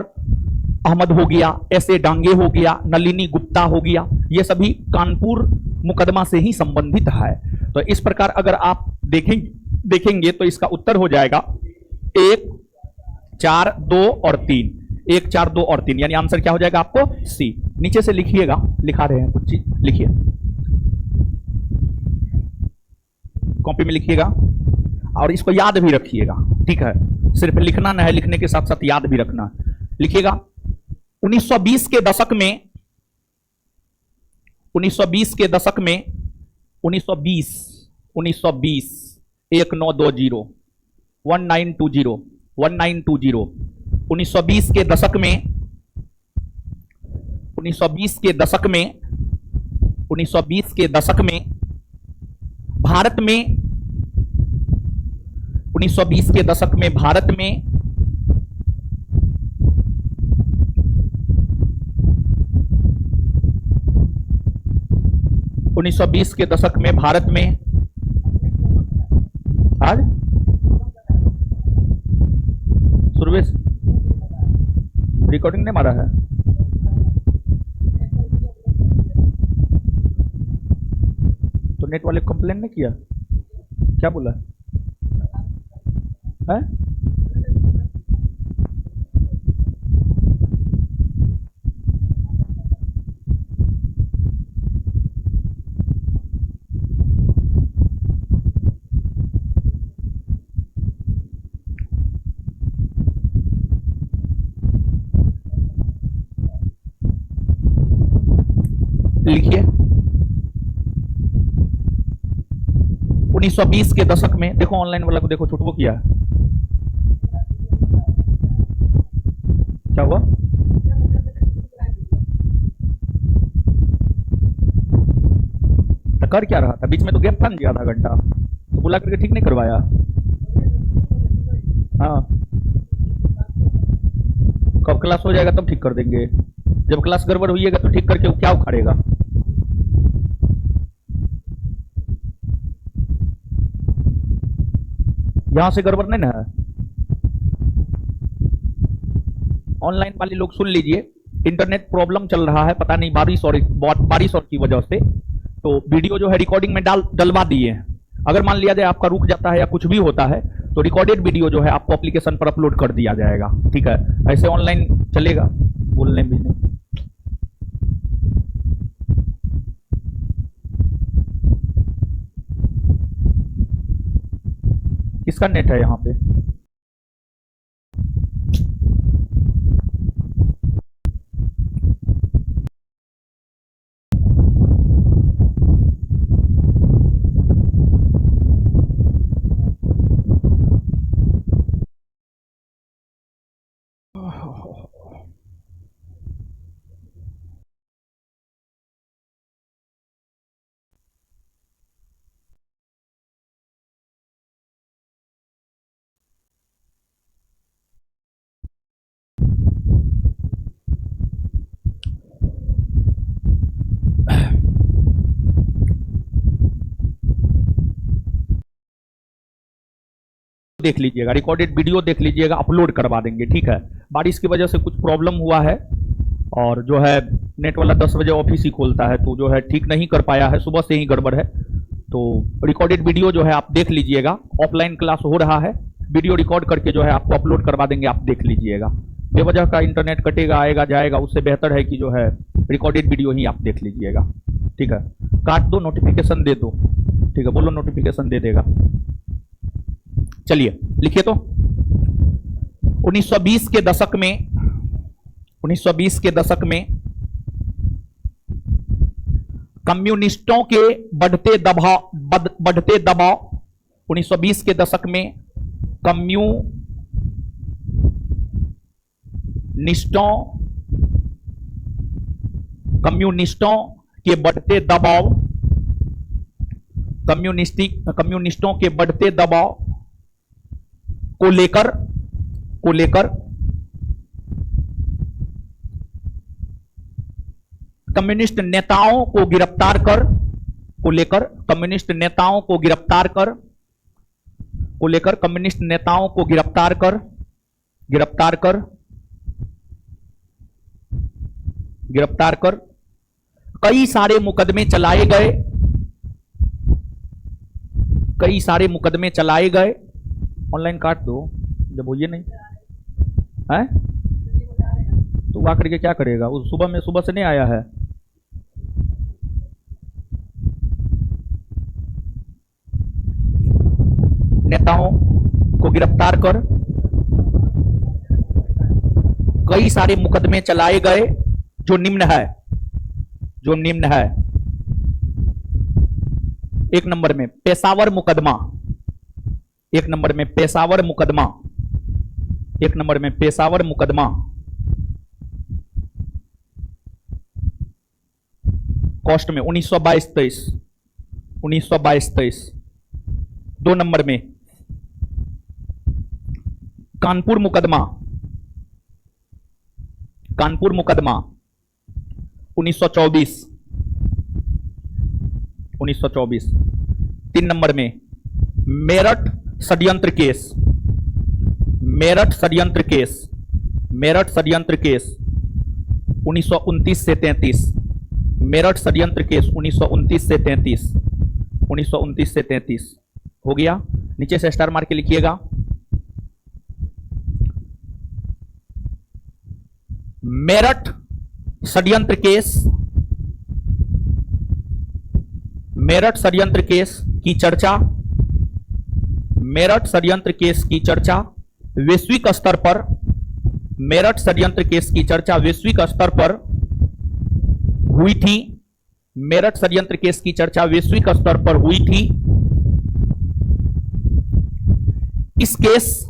अहमद हो गया, ऐसे डांगे हो गया, नलिनी गुप्ता हो गया, ये सभी कानपुर मुकदमा से ही संबंधित है। तो इस प्रकार अगर आप देखेंगे तो इसका उत्तर हो जाएगा 1, 4, 2 और 3। 1, 4, 2 और 3 यानी आंसर क्या हो जाएगा आपको सी। नीचे से लिखिएगा, लिखा रहे हैं कुछ चीज, लिखिए कॉपी में लिखिएगा और इसको याद भी रखिएगा, ठीक है। सिर्फ लिखना ना है, लिखने के साथ साथ याद भी रखना। लिखिएगा 1920 के दशक में 1920 1920 1920 1920 के दशक में 1920 के दशक में भारत में 1920 के दशक में भारत में 1920 के दशक में भारत में आज सुरवेश रिकॉर्डिंग नहीं मारा है। तो नेट वाले कंप्लेन नहीं किया, क्या बोला है? लिखिए 1920 के दशक में, देखो ऑनलाइन वाला को देखो, छुटवो किया है, क्या हुआ? तो कर क्या रहा था? बीच में तो गैप था नहीं आधा घंटा, तो बुला करके ठीक नहीं करवाया। हाँ, कब क्लास हो जाएगा तब ठीक कर देंगे। जब क्लास गड़बड़ होइएगा तो ठीक करके वो क्या उखाड़ेगा? यहां से गड़बड़ नहीं ना है। ऑनलाइन वाले लोग सुन लीजिए, इंटरनेट प्रॉब्लम चल रहा है, पता नहीं बारिश और की वजह से, तो वीडियो जो है रिकॉर्डिंग में डलवा दिए हैं। अगर मान लिया जाए आपका रुक जाता है या कुछ भी होता है तो रिकॉर्डेड वीडियो जो है आपको एप्लीकेशन पर अपलोड कर दिया जाएगा, ठीक है। ऐसे ऑनलाइन चलेगा, बोलने भी नहीं। किसका नेट है यहाँ पे? देख लीजिएगा, रिकॉर्डेड वीडियो देख लीजिएगा, अपलोड करवा देंगे, ठीक है। बारिश की वजह से कुछ प्रॉब्लम हुआ है और जो है नेट वाला 10 बजे ऑफिस ही खोलता है, तो जो है ठीक नहीं कर पाया है, सुबह से ही गड़बड़ है। तो रिकॉर्डेड वीडियो जो है आप देख लीजिएगा, ऑफलाइन क्लास हो रहा है, वीडियो रिकॉर्ड करके जो है आपको अपलोड करवा देंगे, आप देख लीजिएगा। बेवजह का इंटरनेट कटेगा, आएगा जाएगा, उससे बेहतर है कि जो है रिकॉर्डेड वीडियो ही आप देख लीजिएगा, ठीक है। काट दो, नोटिफिकेशन दे दो, ठीक है, बोलो नोटिफिकेशन दे देगा। चलिए लिखिए तो 1920 के दशक में कम्युनिस्टों के बढ़ते दबाव 1920 के दशक में निष्ठों कम्युनिस्टों के बढ़ते दबाव, कम्युनिस्टों के बढ़ते दबाव को लेकर कम्युनिस्ट नेताओं को गिरफ्तार कर कम्युनिस्ट नेताओं को गिरफ्तार कर कई सारे मुकदमे चलाए गए। ऑनलाइन काट दो जब वो ये नहीं है तो आकर के क्या करेगा, वो सुबह से नहीं आया है। नेताओं को गिरफ्तार कर कई सारे मुकदमे चलाए गए जो निम्न है। एक नंबर में पेशावर मुकदमा, कॉस्ट में 1922-23। 2 नंबर में कानपुर मुकदमा 1924। 3 नंबर में मेरठ षड्यंत्र केस 1929 से 33। मेरठ षड्यंत्र केस 1929 से 33 हो गया। नीचे से स्टार मार के लिखिएगा। मेरठ षड्यंत्र केस की चर्चा वैश्विक स्तर पर हुई थी। मेरठ षड्यंत्र केस की चर्चा वैश्विक स्तर पर हुई थी। इस केस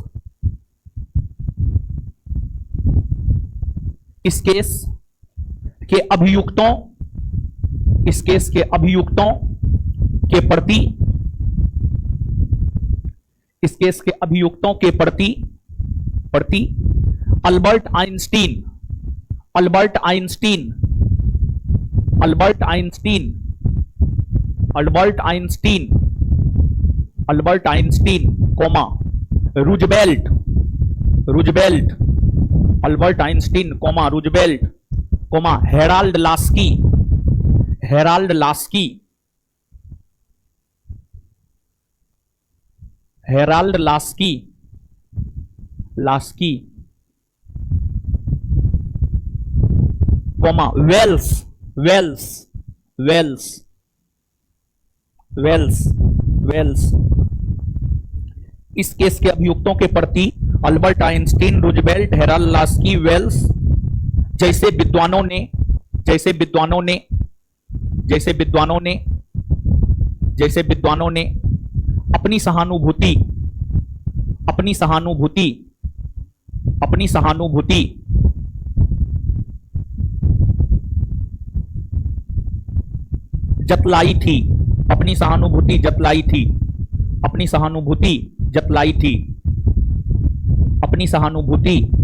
के अभियुक्तों के प्रति Albert Einstein comma Roosevelt Albert Einstein comma Roosevelt comma Harold Laski comma Wells. इस केस के अभियुक्तों के प्रति Albert Einstein, Roosevelt, Harold Laski, Wells जैसे विद्वानों ने अपनी सहानुभूति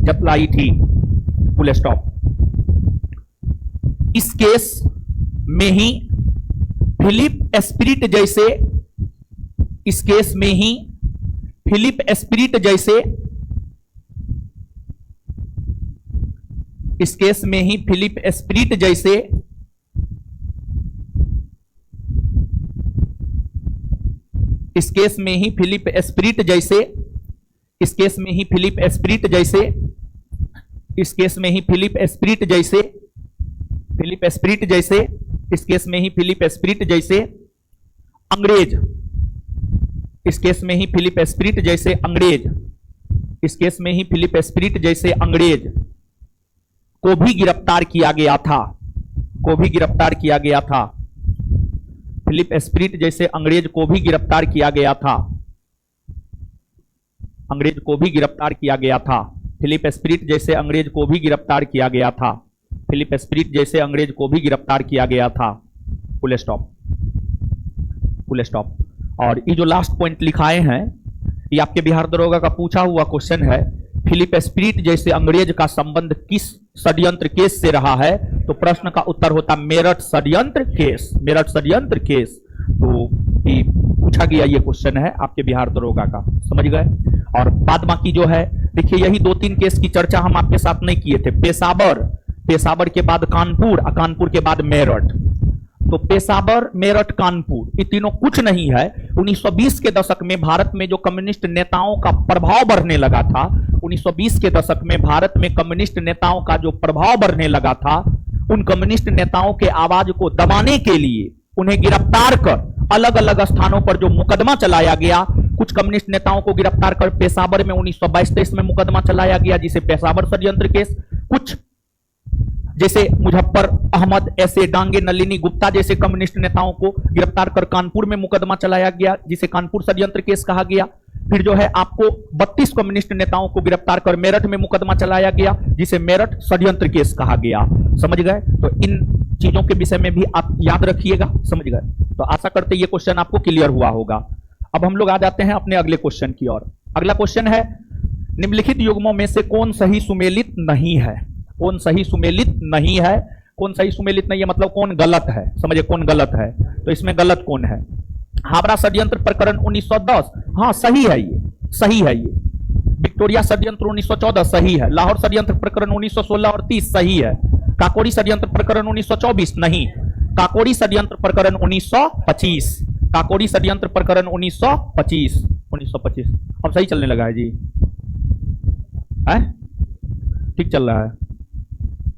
जतलाई थी। Full stop. इस केस में ही फिलिप एस्पिरिट जैसे अंग्रेज को भी गिरफ्तार किया गया था। फिलिप एस्पिरिट जैसे अंग्रेज को भी गिरफ्तार किया गया था। फिलिप स्पिरिट जैसे अंग्रेज को भी गिरफ्तार किया गया था। फिलिप स्पिरिट जैसे अंग्रेज को भी गिरफ्तार किया गया था। Full stop, full stop. और ये जो लास्ट पॉइंट लिखाए हैं ये आपके बिहार दरोगा का पूछा हुआ क्वेश्चन है। फिलिप स्पिरिट जैसे अंग्रेज का संबंध किस षड्यंत्र केस से रहा है? तो प्रश्न का उत्तर होता मेरठ षड्यंत्र केस, मेरठ षड्यंत्र केस। तो ये पूछा गया ये क्वेश्चन है आपके बिहार दरोगा का, समझ गए। और बाद बाकी जो है देखिए यही 2-3 केस की चर्चा हम आपके साथ नहीं किए थे। पेशावर, पेशावर के बाद कानपुर, कानपुर के बाद मेरठ। तो पेशावर, मेरठ, कानपुर ये तीनों कुछ नहीं है। 1920 के दशक में भारत में जो कम्युनिस्ट नेताओं का प्रभाव बढ़ने लगा था, 1920 के दशक में भारत में कम्युनिस्ट नेताओं का जो प्रभाव बढ़ने लगा था, उन कम्युनिस्ट नेताओं के आवाज को दबाने के लिए उन्हें गिरफ्तार कर अलग अलग स्थानों पर जो मुकदमा चलाया गया, कुछ कम्युनिस्ट नेताओं को गिरफ्तार कर पेशावर में 1922-23 में मुकदमा चलाया गया जिसे पेशावर षड्यंत्र केस, कुछ जैसे मुजफ्फर अहमद, ऐसे डांगे, नलिनी गुप्ता जैसे कम्युनिस्ट नेताओं को गिरफ्तार कर कानपुर में मुकदमा चलाया गया जिसे कानपुर षड्यंत्र केस कहा गया। फिर जो है आपको 32 कम्युनिस्ट नेताओं को गिरफ्तार कर मेरठ में मुकदमा चलाया गया जिसे मेरठ षड्यंत्र केस कहा गया। समझ गए? तो इन चीजों के विषय में भी आप याद रखिएगा, समझ गए। तो आशा करते ये क्वेश्चन आपको क्लियर हुआ होगा। अब हम लोग आ जाते हैं अपने अगले क्वेश्चन की ओर। अगला क्वेश्चन है निम्नलिखित युग्मों में से कौन सही सुमेलित नहीं है? कौन सही सुमेलित नहीं है? कौन सही सुमेलित नहीं है मतलब कौन गलत है, समझिए कौन गलत है। तो इसमें गलत कौन है? हावड़ा षड्यंत्र प्रकरण 1910, हाँ सही है, ये सही है। ये विक्टोरिया षड्यंत्र 1914 सही है। लाहौर षड्यंत्र प्रकरण 1916 और 30 सही है। काकोरी षड्यंत्र प्रकरण 1924 नहीं। काकोरी षड्यंत्र प्रकरण 1925, काकोरी षड्यंत्र प्रकरण 1925। अब सही चलने लगा है जी, है ठीक चल रहा है।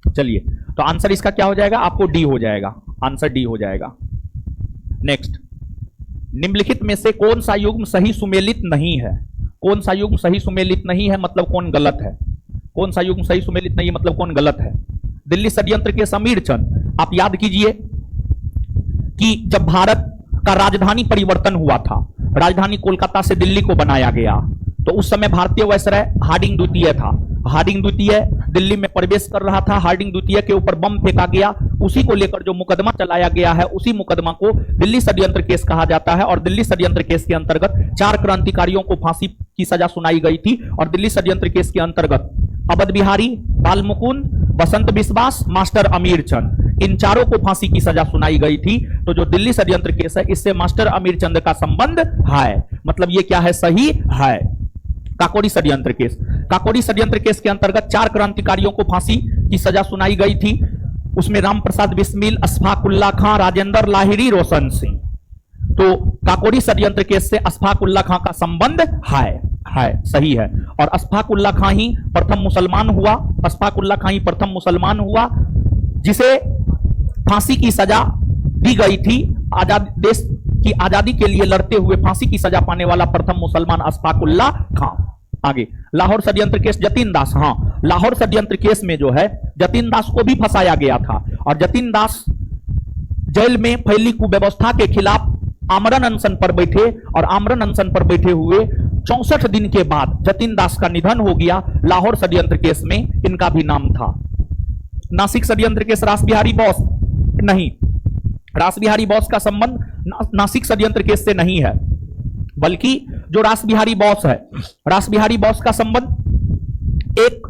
चलिए तो आंसर इसका क्या हो जाएगा? आपको डी हो जाएगा, आंसर डी हो जाएगा। नेक्स्ट, निम्नलिखित में से कौन सा युग्म सही सुमेलित नहीं है? कौन सा युग्म सही सुमेलित नहीं है मतलब कौन गलत है? कौन सा युग्म सही सुमेलित नहीं है मतलब कौन गलत है? दिल्ली षड्यंत्र के समीर चंद, आप याद कीजिए कि जब भारत का राजधानी परिवर्तन हुआ था, राजधानी कोलकाता से दिल्ली को बनाया गया, तो उस समय भारतीय वायसराय हार्डिंग द्वितीय था। हार्डिंग द्वितीय दिल्ली में प्रवेश कर रहा था, हार्डिंग द्वितीय के ऊपर बम फेंका गया, उसी को लेकर जो मुकदमा चलाया गया है उसी मुकदमा को दिल्ली षड्यंत्र केस कहा जाता है। और दिल्ली षड्यंत्र केस के अंतर्गत 4 क्रांतिकारियों को फांसी की सजा सुनाई गई थी। और दिल्ली षड्यंत्र केस के अंतर्गत अवध बिहारी, बाल मुकुंद, बसंत बिस्वास, मास्टर अमीर चंद, इन चारों को फांसी की सजा सुनाई गई थी। तो जो दिल्ली षड्यंत्र केस है इससे मास्टर अमीर चंद का संबंध है, मतलब ये क्या है? सही है। काकोरी षड्यंत्र केस, काकोरी षड्यंत्र केस के अंतर्गत 4 क्रांतिकारियों को फांसी की सजा सुनाई गई थी। उसमें राम प्रसाद बिस्मिल, अशफाक उल्ला खां, राजेंद्र लाहिरी, रोशन सिंह। तो काकोरी षड्यंत्र केस से अशफाक उल्ला खां का संबंध है, सही है। और अशफाक उल्ला खां ही प्रथम मुसलमान हुआ, अशफाक उल्ला खां ही प्रथम मुसलमान हुआ जिसे फांसी की सजा दी गई थी। आजाद देश की आजादी के लिए लड़ते हुए फांसी की सजा पाने वाला प्रथम मुसलमान अशफाक उल्ला खां। आगे लाहौर षड्यंत्र केस, जतिन दास, हाँ लाहौर षड्यंत्र केस में जो है जतिन दास को भी फंसाया गया था और जतिन दास जेल में फैली कुव्यवस्था के खिलाफ आमरण अनशन पर बैठे और आमरण अनशन पर बैठे हुए 64 दिन के बाद जतिन दास का निधन हो गया। लाहौर षड्यंत्र केस में इनका भी नाम था। नासिक षड्यंत्र केस रास बिहारी बोस नहीं, रास बिहारी बोस का संबंध नासिक षड्यंत्र केस से नहीं है, बल्कि जो रास बिहारी बोस है, रास बिहारी बोस का संबंध एक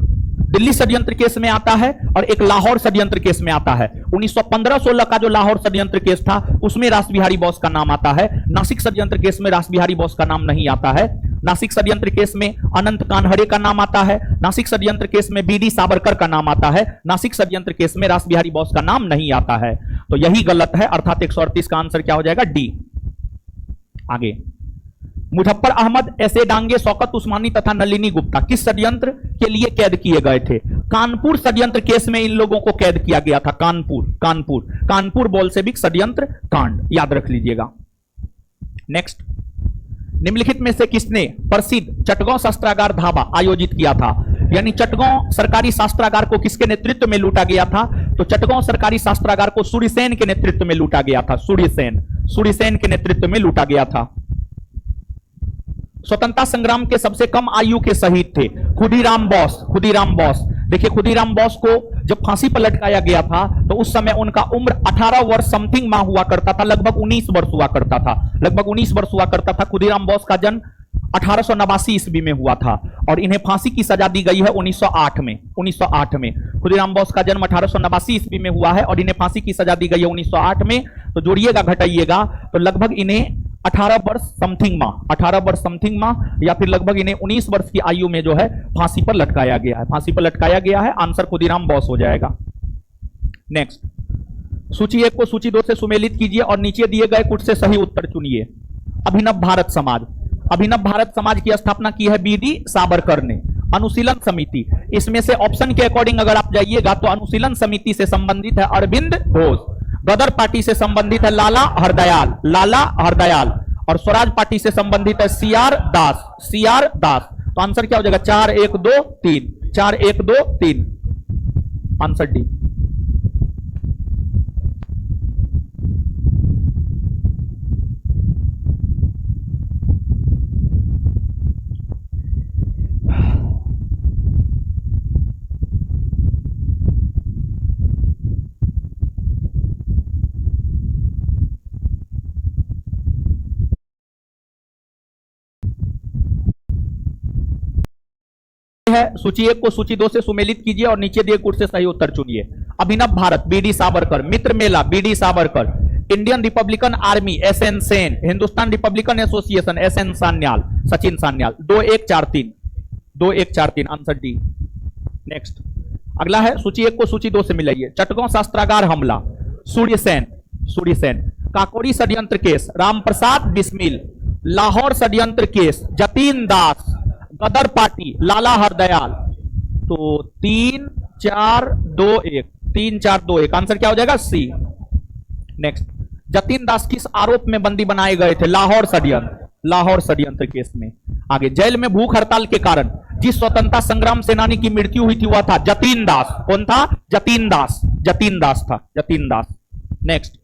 दिल्ली षड्यंत्र केस में आता है और एक लाहौर षड्यंत्र केस में आता है। 1915-16 का जो लाहौर षड्यंत्र केस था उसमें रास बिहारी बोस का नाम आता है। नासिक षड्यंत्र केस में रास बिहारी बोस का नाम नहीं आता है। नासिक षड्यंत्र केस में अनंत कान्हरे का नाम आता है। नासिक षड्यंत्र केस में बीडी सावरकर का नाम आता है। नासिक षड्यंत्र केस में रास बिहारी बोस का नाम नहीं आता है। तो यही गलत है, अर्थात 138 का आंसर क्या हो जाएगा? डी। आगे, मुजफ्फर अहमद, ऐसे डांगे, शौकत उस्मानी तथा नलिनी गुप्ता किस षड्यंत्र के लिए कैद किए गए थे? कानपुर षड्यंत्र केस में इन लोगों को कैद किया गया था। कानपुर बोल्शेविक षड्यंत्र कांड, याद रख लीजिएगा। नेक्स्ट, निम्नलिखित में से किसने प्रसिद्ध चटगांव शस्त्रागार धावा आयोजित किया था? यानी चटगांव सरकारी शस्त्रागार को किसके नेतृत्व में लूटा गया था? तो चटगांव सरकारी शस्त्रागार को सूर्यसेन के नेतृत्व में लूटा गया था। सूर्यसेन के नेतृत्व में लूटा गया था। स्वतंत्रता संग्राम के सबसे कम आयु के शहीद थे खुदीराम बोस। खुदीराम बोस, देखिए खुदीराम बोस को जब फांसी पर लटकाया गया था तो उस समय उनका उम्र 18 वर्ष समथिंग माह हुआ करता था, लगभग 19 वर्ष हुआ करता था, लगभग 19 वर्ष हुआ करता था। खुदीराम बोस का जन्म 1889 ईस्वी में हुआ था और इन्हें फांसी की सजा दी गई है 1908 में। 1908 में खुदीराम बोस का जन्म 1889 ईस्वी में हुआ है और इन्हें फांसी की सजा दी गई है 1908 में। तो जोड़िएगा घटाइएगा तो लगभग इन्हें 18 वर्ष समथिंग माह, 18 वर्ष समथिंग माह या फिर लगभग इन्हें 19 वर्ष की आयु में जो है फांसी पर लटकाया गया है। फांसी पर लटकाया गया है, आंसर खुदीराम बोस हो जाएगा। नेक्स्ट, सूची 1 को सूची 2 से सुमेलित कीजिए और नीचे दिए गए कुछ से सही उत्तर चुनिए। अभिनव भारत समाज, अभिनव भारत समाज की स्थापना की है बी.डी. सावरकर ने। अनुशीलन समिति, इसमें से ऑप्शन के अकॉर्डिंग अगर आप जाइएगा तो अनुशीलन समिति से संबंधित है अरविंद घोष। गदर पार्टी से संबंधित है लाला हरदयाल, लाला हरदयाल। और स्वराज पार्टी से संबंधित है सी.आर. दास, सी.आर. दास। तो आंसर क्या हो जाएगा? 4 1 2 3, 4 1 2 3, आंसर डी। है सूची 1 को सूची 2 से सुमेलित कीजिए और नीचे दिए कुछ से सही उत्तर चुनिए। Abhinav Bharat B D. Savarkar, Mitra Mela B D. Savarkar, Indian Republican Army S N. Sen, Hindustan Republican Association S N. Sanyal, Sachin Sanyal. 2 1 4 3, 2 1 4 3, answer D. Next, अगला है सूची 1 को सूची 2 से मिलाइए। चटगांव शस्त्रागार हमला, सूर्य सेन, सूर्य सेन। काकोरी षड्यंत्र केस, रामप्रसाद बिस्मिल। लाहौर षड्यंत्र केस, जतीन दास। गदर पार्टी, लाला हरदयाल। तो 3 4 2 1, 3 4 2 1, आंसर क्या हो जाएगा? सी। नेक्स्ट, जतीन दास किस आरोप में बंदी बनाए गए थे? लाहौर षड्यंत्र, लाहौर षड्यंत्र केस में। आगे, जेल में भूख हड़ताल के कारण जिस स्वतंत्रता संग्राम सेनानी की मृत्यु हुई थी वह था जतीन दास। कौन था? जतीन दास, जतीन दास था, जतीन दास। नेक्स्ट,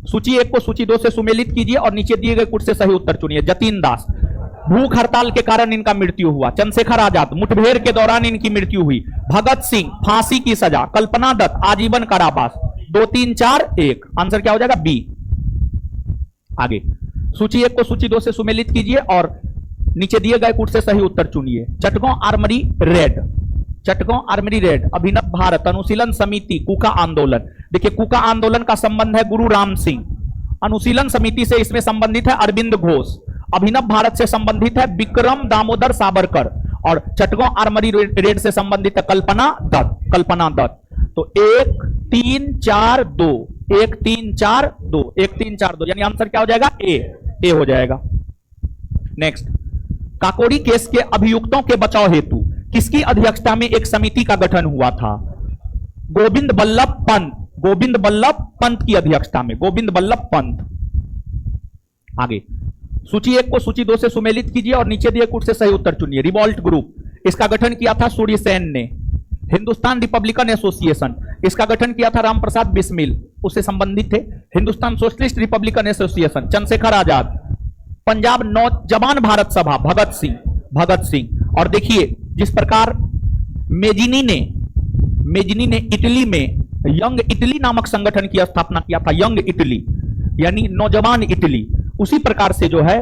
सूची 1 को सूची 2 से सुमेलित कीजिए और नीचे दिए गए कुछ से सही उत्तर चुनिए। जतीन दास, भूख हड़ताल के कारण इनका मृत्यु हुआ। चंद्रशेखर आजाद, मुठभेड़ के दौरान इनकी मृत्यु हुई। भगत सिंह, फांसी की सजा। कल्पना दत्त, आजीवन कारावास। 2 3 4 1, आंसर क्या हो जाएगा? बी। आगे, सूची 1 को सूची 2 से सुमेलित कीजिए और नीचे दिए गए कुछ से सही उत्तर चुनिए। Chittagong armoury raid, Chittagong armoury raid, Abhinav Bharat, Anushilan Samiti, कूका आंदोलन। देखिए, कूका आंदोलन का संबंध है गुरु राम सिंह। अनुशीलन समिति से इसमें संबंधित है अरविंद घोष। अभिनव भारत से संबंधित है विक्रम दामोदर सावरकर और चटगांव आर्मरी रेड से संबंधित है कल्पना दत्त, कल्पना दत्त। तो 1 3 4 2, 1 3 4 2, 1 3 4 2, यानी आंसर क्या हो जाएगा? ए, ए हो जाएगा। नेक्स्ट, काकोरी केस के अभियुक्तों के बचाव हेतु किसकी अध्यक्षता में एक समिति का गठन हुआ था? गोविंद बल्लभ पंत, गोविंद बल्लभ पंत की अध्यक्षता में, गोविंद बल्लभ पंत। आगे, सूची 1 को सूची 2 से सुमेलित कीजिए और नीचे दिए कुछ से सही उत्तर चुनिए। रिवॉल्ट ग्रुप, इसका गठन किया था सूर्य सेन ने। हिंदुस्तान रिपब्लिकन एसोसिएशन, इसका गठन किया था रामप्रसाद बिस्मिल, उससे संबंधित थे। Hindustan Socialist Republican Association, Chandrashekhar Azad. Punjab Naujawan Bharat सभा, भगत सिंह, भगत सिंह। और देखिए, जिस प्रकार मेजिनी ने इटली में यंग इटली नामक संगठन की स्थापना किया था, यंग इटली यानी नौजवान इटली, उसी प्रकार से जो है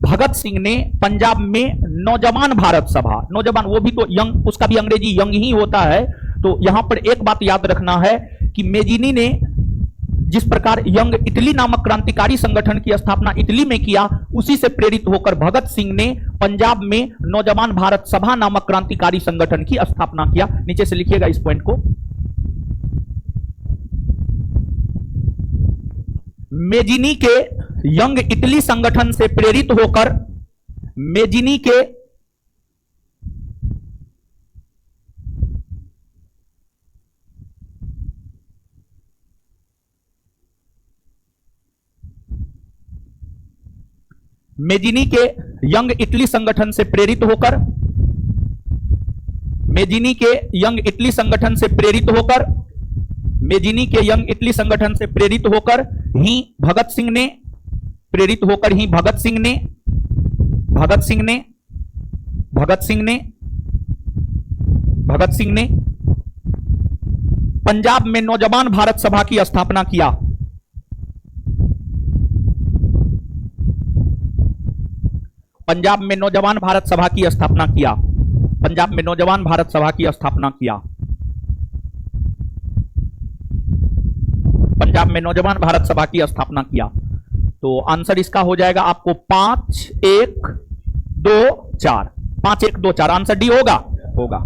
भगत सिंह ने पंजाब में नौजवान भारत सभा, नौजवान वो भी तो यंग, उसका भी अंग्रेजी यंग ही होता है। तो यहां पर एक बात याद रखना है कि मेजिनी ने जिस प्रकार यंग इटली नामक क्रांतिकारी संगठन की स्थापना इटली में किया, उसी से प्रेरित होकर भगत सिंह ने पंजाब में नौजवान भारत सभा नामक क्रांतिकारी संगठन की स्थापना किया। नीचे से लिखिएगा इस पॉइंट को। मेजिनी के यंग इटली संगठन से प्रेरित होकर मेजिनी के यंग इटली संगठन से प्रेरित होकर मेजिनी के यंग इटली संगठन से प्रेरित होकर मेजिनी के यंग इटली संगठन से प्रेरित होकर ही भगत सिंह ने भगत सिंह ने भगत सिंह ने भगत सिंह ने पंजाब में नौजवान भारत सभा की स्थापना किया। पंजाब में नौजवान भारत सभा की स्थापना किया। पंजाब में नौजवान भारत सभा की स्थापना किया। पंजाब में नौजवान भारत सभा की स्थापना किया। तो आंसर इसका हो जाएगा आपको 5 1 2 4, 5 1 2 4, आंसर डी होगा। होगा।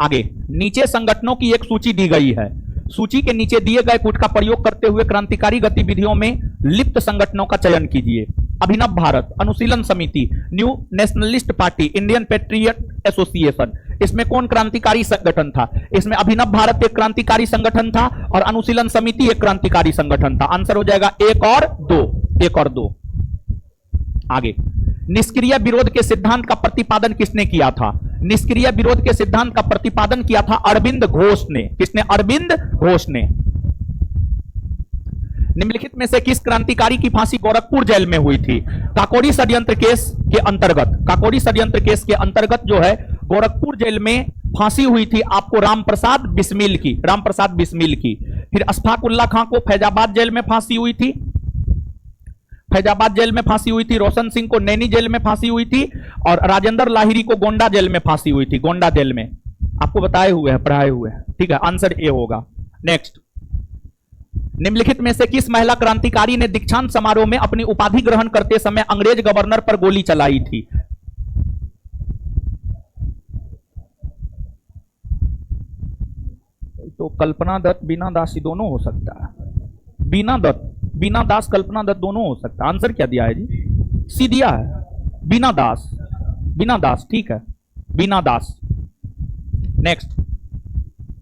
आगे नीचे संगठनों की एक सूची दी गई है। सूची के नीचे दिए गए कूट का प्रयोग करते हुए क्रांतिकारी गतिविधियों में लिप्त संगठनों का चयन कीजिए। अभिनव भारत, अनुशीलन समिति, new nationalist party, Indian patriot association. इसमें कौन क्रांतिकारी संगठन था? इसमें अभिनव भारत एक क्रांतिकारी संगठन था और अनुशीलन समिति एक क्रांतिकारी संगठन था। आंसर हो जाएगा 1 और 2, 1 और 2। आगे निष्क्रिय विरोध के सिद्धांत का प्रतिपादन किसने किया था? निष्क्रिय विरोध के सिद्धांत का प्रतिपादन किया था अरविंद घोष ने। किसने? अरविंद घोष ने। निम्नलिखित में से किस क्रांतिकारी की फांसी गोरखपुर जेल में हुई थी? काकोरी षड्यंत्र केस के अंतर्गत, काकोरी षड्यंत्र केस के अंतर्गत जो है गोरखपुर जेल में फांसी हुई थी आपको रामप्रसाद बिस्मिल की, रामप्रसाद बिस्मिल की। फिर अशफाकुल्ला खां को फैजाबाद जेल में फांसी हुई थी, फैजाबाद जेल में फांसी हुई थी। रोशन सिंह को नैनी जेल में फांसी हुई थी और राजेंद्र लाहिरी को गोंडा जेल में फांसी हुई थी, गोंडा जेल में। आपको बताए हुए हैं, पढ़ाए हुए हैं, ठीक है। आंसर ए होगा। नेक्स्ट, निम्नलिखित में से किस महिला क्रांतिकारी ने दीक्षांत समारोह में अपनी उपाधि ग्रहण करते समय अंग्रेज गवर्नर पर गोली चलाई थी? तो कल्पना दत्त, बीना दास दोनों हो सकता है। बीना दत्त, बीना दास, कल्पना दत्त दोनों हो सकता है। आंसर क्या दिया है जी? सी दिया है, बीना दास। बीना दास, ठीक है, बीना दास। नेक्स्ट,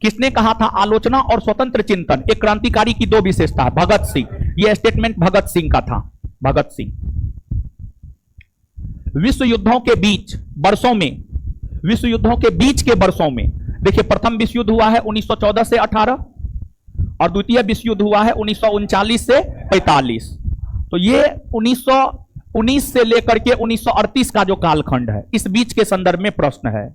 किसने कहा था आलोचना और स्वतंत्र चिंतन एक क्रांतिकारी की 2 विशेषता है? भगत सिंह। यह स्टेटमेंट भगत सिंह का था, भगत सिंह। विश्व युद्धों के बीच वर्षों में, विश्व युद्धों के बीच के वर्षों में देखिए, प्रथम विश्व युद्ध हुआ है 1914 से 18 और द्वितीय विश्व युद्ध हुआ है 1939 से 45। तो ये 1919 से लेकर के 1938 का जो कालखंड है, इस बीच के संदर्भ में प्रश्न है।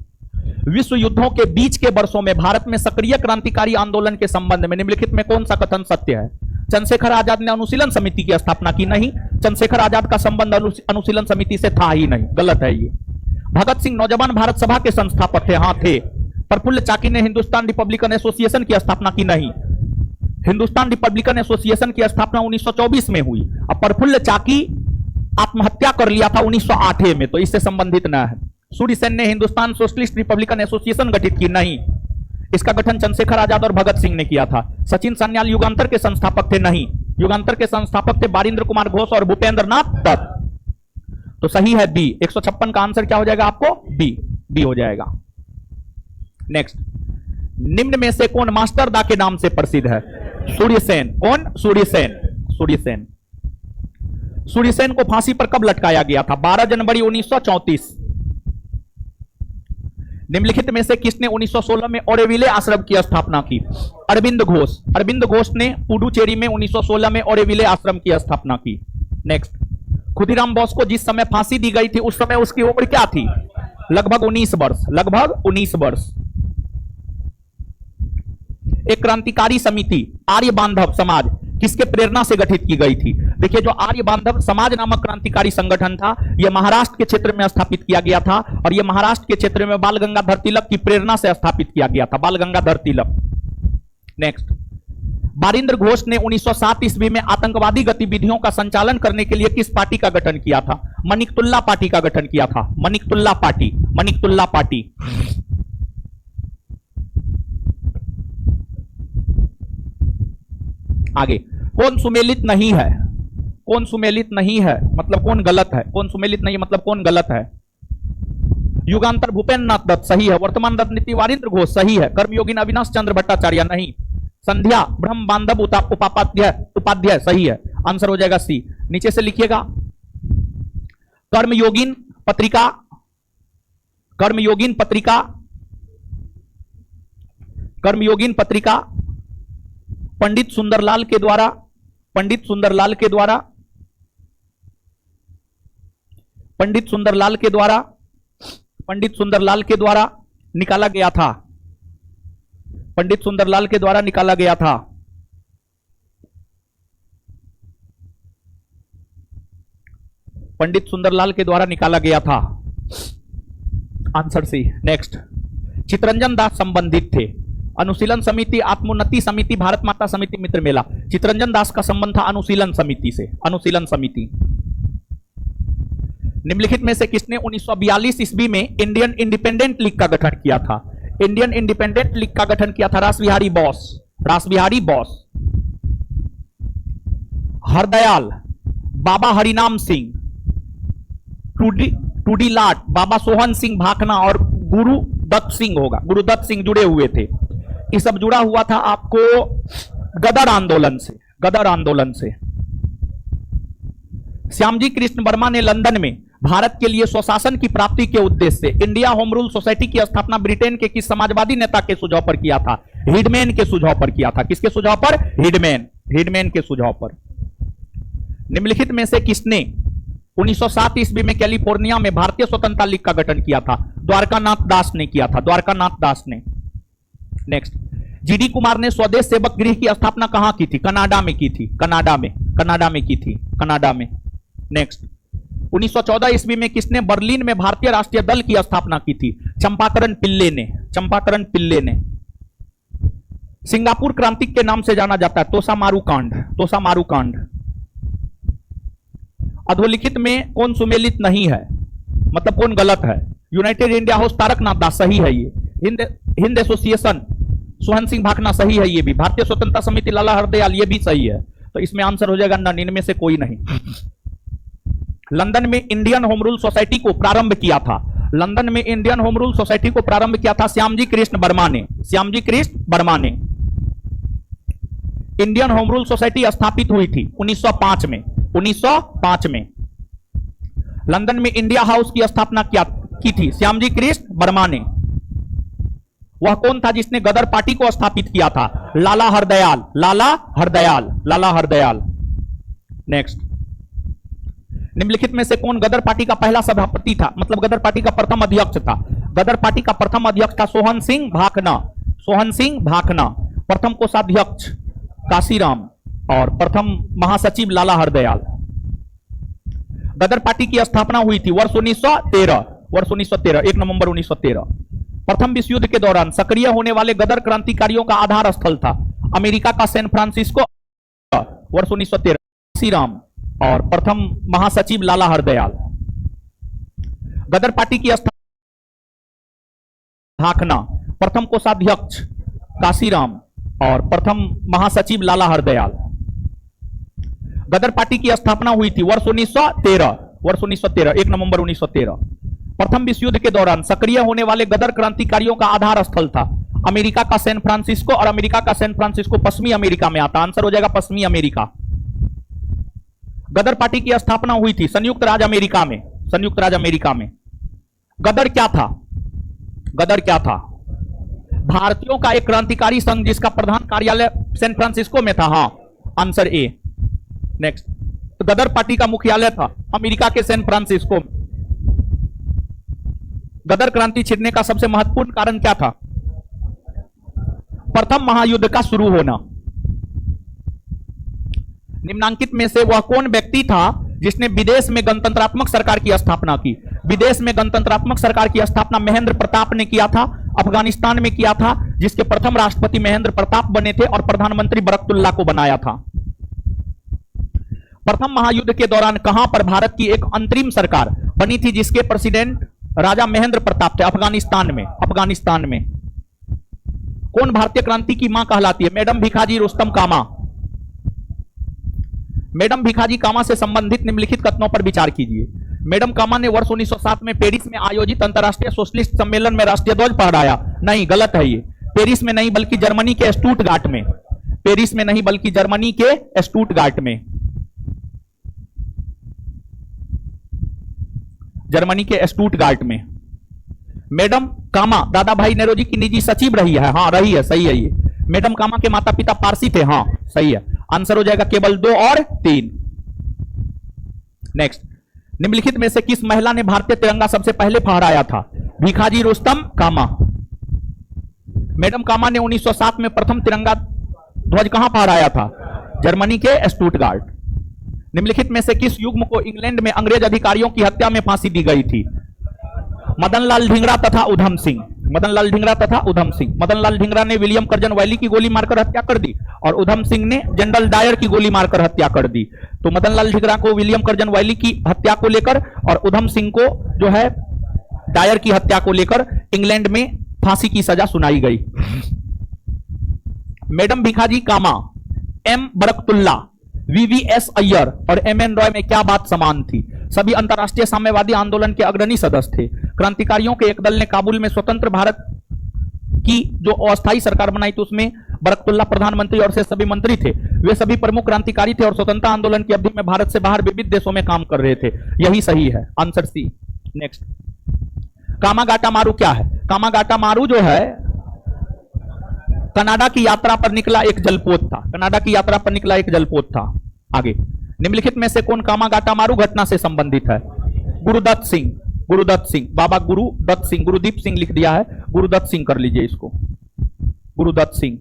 विश्व युद्धों के बीच के वर्षों में भारत में सक्रिय क्रांतिकारी आंदोलन के संबंध में निम्नलिखित में कौन सा कथन सत्य है? चंद्रशेखर आजाद ने अनुशीलन समिति की स्थापना की? नहीं, चंद्रशेखर आजाद का संबंध अनुशीलन समिति से था ही नहीं, गलत है ये। भगत सिंह नौजवान भारत सभा के संस्थापक थे? हाँ थे। प्रफुल्ल चाकी ने हिंदुस्तान रिपब्लिकन एसोसिएशन की स्थापना की? नहीं, हिंदुस्तान रिपब्लिकन एसोसिएशन की स्थापना 1924 में हुई। अब प्रफुल्ल चाकी आत्महत्या कर लिया था 1908 में, तो इससे संबंधित न है। सूर्य सेन ने हिंदुस्तान सोशलिस्ट रिपब्लिकन एसोसिएशन गठित की? नहीं, इसका गठन चंद्रशेखर आजाद और भगत सिंह ने किया था। सचिन सान्याल युगांतर के संस्थापक थे? नहीं, युगांतर के संस्थापक थे बारिंद्र कुमार घोष और भूपेंद्र नाथ दत्त। तो सही है बी। 156 का आंसर क्या हो जाएगा आपको? बी, बी हो जाएगा। नेक्स्ट, निम्न में से कौन मास्टर दा के नाम से प्रसिद्ध है? सूर्य सेन। कौन? सूर्य सेन। सूर्य सेन। सूर्य सेन को फांसी पर कब लटकाया गया था? 12 जनवरी 1934। निम्नलिखित में से किसने 1916 में ओरेविले आश्रम की स्थापना की? अरविंद घोष। अरविंद घोष ने पुडुचेरी में 1916 में ओरेविले आश्रम की स्थापना की। नेक्स्ट, खुदीराम बोस को जिस समय फांसी दी गई थी उस समय उसकी उम्र क्या थी? लगभग 19 वर्ष। लगभग 19 वर्ष। एक क्रांतिकारी समिति आर्य बांधव समाज किसके प्रेरणा से गठित की गई थी? देखिए, जो आर्य बांधव समाज नामक क्रांतिकारी संगठन था, यह महाराष्ट्र के क्षेत्र में स्थापित किया गया था और यह महाराष्ट्र के क्षेत्र में बाल गंगाधर तिलक की प्रेरणा से स्थापित किया गया था, बाल गंगाधर तिलक। नेक्स्ट, बारिंद्र घोष ने 1907 ईस्वी में आतंकवादी गतिविधियों का संचालन करने के लिए किस पार्टी का गठन किया था? मनिकतुल्ला पार्टी का गठन किया था। मनिकतुल्ला पार्टी, मनिकतुल्ला पार्टी। आगे, कौन सुमेलित नहीं है? कौन सुमेलित नहीं है मतलब कौन गलत है? कौन सुमेलित नहीं मतलब कौन गलत है? युगांतर भूपेंद्र नाथ दत्त सही है। वर्तमान रणनीति वारिंद्र घोष सही है। कर्मयोगी अविनाश चंद्र भट्टाचार्य नहीं। संध्या ब्रह्म बांधव उपाध्याय सही है। आंसर हो जाएगा सी। नीचे से लिखिएगा, कर्मयोगिन पत्रिका, कर्मयोगिन पत्रिका, कर्मयोगिन पत्रिका पंडित सुंदरलाल के द्वारा, पंडित सुंदरलाल के द्वारा पंडित सुंदरलाल के द्वारा निकाला गया था। पंडित सुंदरलाल के द्वारा निकाला गया था। पंडित सुंदरलाल के द्वारा निकाला गया था। Answer C. Next, Chittaranjan Das संबंधित थे। अनुशीलन समिति, आत्मोन्नति समिति, भारत माता समिति, मित्र मेला। चितरंजन दास का संबंध था अनुशीलन समिति से। अनुशीलन समिति। निम्नलिखित में से किसने 1942 ईस्वी में इंडियन इंडिपेंडेंट लीग का गठन किया था? इंडियन इंडिपेंडेंट लीग का गठन किया था रासबिहारी बोस। रासबिहारी बोस। हरदयाल, बाबा हरिनाम सिंह, टूडी लाट, बाबा सोहन सिंह भाकना और गुरुदत्त सिंह होगा। गुरुदत्त सिंह जुड़े हुए थे। ये सब जुड़ा हुआ था आपको गदर आंदोलन से। गदर आंदोलन से। श्यामजी कृष्ण वर्मा ने लंदन में भारत के लिए स्वशासन की प्राप्ति के उद्देश्य से इंडिया होम रूल सोसाइटी की स्थापना ब्रिटेन के किस समाजवादी नेता के सुझाव पर किया था? हिडमैन के सुझाव पर किया था। किसके सुझाव पर? हिडमैन। हिडमैन के सुझाव पर। निम्नलिखित में से किसने 1907 ईस्वी में कैलिफोर्निया में भारतीय स्वतंत्रता लीग का गठन किया था? द्वारकानाथ दास ने किया था। द्वारकानाथ दास ने। नेक्स्ट, जीडी कुमार ने स्वदेश सेवक गृह की स्थापना कहां की थी? कनाडा में की थी। कनाडा में। कनाडा में की थी। कनाडा में। नेक्स्ट, 1914 ईस्वी में किसने बर्लिन में भारतीय राष्ट्रीय दल की स्थापना की थी? चंपाकरण पिल्ले ने। चंपाकरण पिल्ले ने। सिंगापुर क्रांति के नाम से जाना जाता है तोसामारू कांड। तोसामारू कांड। अधोलिखित में कौन सुमेलित नहीं है? मतलब कौन गलत है? यूनाइटेड इंडिया हाउस तारकनाथ दास सही है ये। हिंद एसोसिएशन सोहन सिंह भाकना सही है ये भी। भारतीय स्वतंत्रता समिति लाला हरदयाल ये भी सही है। तो इसमें आंसर हो जाएगा नन, इनमें से कोई नहीं। लंदन में इंडियन होम रूल सोसाइटी को प्रारंभ किया था। लंदन में इंडियन होम रूल सोसाइटी को प्रारंभ किया था श्यामजी कृष्ण वर्मा ने। श्यामजी कृष्ण वर्मा ने। इंडियन होम रूल सोसाइटी स्थापित हुई थी 1905 में। 1905 में लंदन में इंडिया हाउस की स्थापना की थी श्यामजी कृष्ण वर्मा ने। वह कौन था जिसने गदर पार्टी को स्थापित किया था? लाला हरदयाल। लाला हरदयाल। लाला हरदयाल। नेक्स्ट, निम्नलिखित में से कौन गदर पार्टी का पहला सभापति था? मतलब गदर पार्टी का प्रथम अध्यक्ष था। गदर पार्टी का प्रथम अध्यक्ष था सोहन सिंह भाकना। सोहन सिंह भाकना। प्रथम कोषाध्यक्ष काशीराम और प्रथम महासचिव लाला हरदयाल। गदर पार्टी की स्थापना हुई थी वर्ष 1913। वर्ष 1913, 1 नवंबर 1913। प्रथम विश्व युद्ध के दौरान सक्रिय होने वाले गदर क्रांतिकारियों का आधार स्थल था अमेरिका का सैन फ्रांसिस्को। वर्ष 1913। काशीराम और प्रथम महासचिव लाला हरदयाल। गदर पार्टी की स्थापना भाकना, प्रथम कोषाध्यक्ष काशीराम और प्रथम महासचिव लाला हरदयाल। गदर पार्टी की स्थापना हुई थी वर्ष 1913। वर्ष 1913, 1 नवंबर 1913। प्रथम विश्व युद्ध के दौरान सक्रिय होने वाले गदर क्रांतिकारियों का आधार स्थल था अमेरिका का सैन फ्रांसिस्को। और अमेरिका का सैन फ्रांसिस्को पश्चिमी अमेरिका में आता। आंसर हो जाएगा पश्चिमी अमेरिका। गदर पार्टी की स्थापना हुई थी संयुक्त राज्य अमेरिका में। संयुक्त राज्य अमेरिका में। गदर क्या था? गदर क्या था? भारतीयों का एक क्रांतिकारी संघ जिसका प्रधान कार्यालय सैन फ्रांसिस्को में था। हां, आंसर ए। नेक्स्ट, तो गदर पार्टी का मुख्यालय था अमेरिका के सैन फ्रांसिस्को में। गदर क्रांति छिड़ने का सबसे महत्वपूर्ण कारण क्या था? प्रथम महायुद्ध का शुरू होना। निम्नांकित में से वह कौन व्यक्ति था जिसने विदेश में गणतंत्रात्मक सरकार की स्थापना की? विदेश में गणतंत्रात्मक सरकार की स्थापना महेंद्र प्रताप ने किया था। अफगानिस्तान में किया था, जिसके प्रथम राष्ट्रपति महेंद्र प्रताप बने थे और प्रधानमंत्री बरकतुल्लाह को बनाया था। प्रथम महायुद्ध के दौरान कहां पर भारत की एक अंतरिम सरकार बनी थी जिसके प्रेसिडेंट राजा महेंद्र प्रताप थे? अफगानिस्तान में। अफगानिस्तान में। कौन भारतीय क्रांति की मां कहलाती है? मैडम भिखाजी रुस्तम कामा। मैडम भिखाजी कामा से संबंधित निम्नलिखित कथनों पर विचार कीजिए। मैडम कामा ने वर्ष 1907 में पेरिस में आयोजित अंतर्राष्ट्रीय सोशलिस्ट सम्मेलन में राष्ट्रीय ध्वज फहराया। नहीं, गलत है ये। पेरिस में नहीं बल्कि जर्मनी के स्टुटगार्ट में। पेरिस में नहीं बल्कि जर्मनी के स्टुटगार्ट में। जर्मनी के स्टुटगार्ट में। मैडम कामा दादा भाई नेरोजी की निजी सचिव रही है। हाँ, रही है, सही है ये। मैडम कामा के माता पिता पारसी थे। हाँ, सही है। आंसर हो जाएगा केवल 2 और 3। नेक्स्ट, निम्नलिखित में से किस महिला ने भारतीय तिरंगा सबसे पहले फहराया था? भिखाजी रुस्तम कामा। मैडम कामा ने 1907 में प्रथम तिरंगा ध्वज कहां फहराया था? जर्मनी के स्टुटगार्ट। निम्नलिखित में से किस युग्म को इंग्लैंड में अंग्रेज अधिकारियों की हत्या में फांसी दी गई थी? मदनलाल धिंगरा तथा उधम सिंह। मदनलाल धिंगरा तथा उधम सिंह। मदनलाल धिंगरा ने विलियम कर्जन वैली की गोली मारकर हत्या कर दी और उधम सिंह ने जनरल डायर की गोली मारकर हत्या कर दी। तो मदनलाल धिंगरा को विलियम कर्जन वैली की हत्या को लेकर और उधम सिंह को जो है डायर की हत्या को लेकर इंग्लैंड में फांसी की सजा सुनाई गई। मैडम भिखाजी कामा, एम बरकतुल्ला, वीवीएस अय्यर और एमएन रॉय में क्या बात समान थी? सभी अंतरराष्ट्रीय साम्यवादी आंदोलन के अग्रणी सदस्य थे। क्रांतिकारियों के एक दल ने काबुल में स्वतंत्र भारत की जो अस्थायी सरकार बनाई थी उसमें बरकतुल्ला प्रधानमंत्री और से सभी मंत्री थे। वे सभी प्रमुख क्रांतिकारी थे और स्वतंत्रता आंदोलन की अवधि में भारत से बाहर विविध देशों में काम कर रहे थे। यही सही है, आंसर सी। नेक्स्ट, कामागाटा मारू क्या है? कामागाटा मारू जो है कनाडा की यात्रा पर निकला एक जलपोत था। कनाडा की यात्रा पर निकला एक जलपोत था। आगे, निम्नलिखित में से कौन कामागाटा मारू घटना से संबंधित है? गुरुदत्त सिंह। गुरुदत्त सिंह, बाबा गुरुदत्त सिंह, गुरुदीप सिंह लिख दिया है, गुरुदत्त सिंह कर लीजिए इसको। Gurudutt Singh,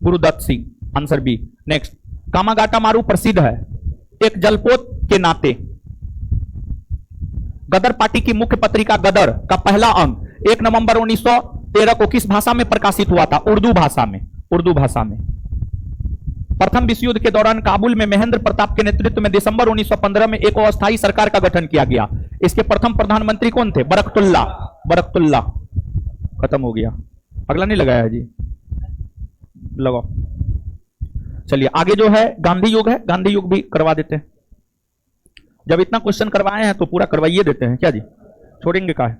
Gurudutt Singh, answer B. Next, Komagata Maru प्रसिद्ध है एक जलपोत के नाते। गदर पार्टी की मुख्य पत्रिका गदर का पहला अंक 1 नवंबर 1913 को किस भाषा में प्रकाशित हुआ था? उर्दू भाषा में। उर्दू भाषा में। प्रथम विश्व युद्ध के दौरान काबुल में महेंद्र प्रताप के नेतृत्व में दिसंबर 1915 में एक अस्थायी सरकार का गठन किया गया। इसके प्रथम प्रधानमंत्री कौन थे? बरकतुल्ला। बरकतुल्ला। खत्म हो गया। अगला नहीं लगाया है जी, लगाओ। चलिए आगे जो है गांधी युग है, गांधी युग भी करवा देते हैं। जब इतना क्वेश्चन करवाए हैं तो पूरा करवाइए देते हैं क्या जी, छोड़ेंगे का है?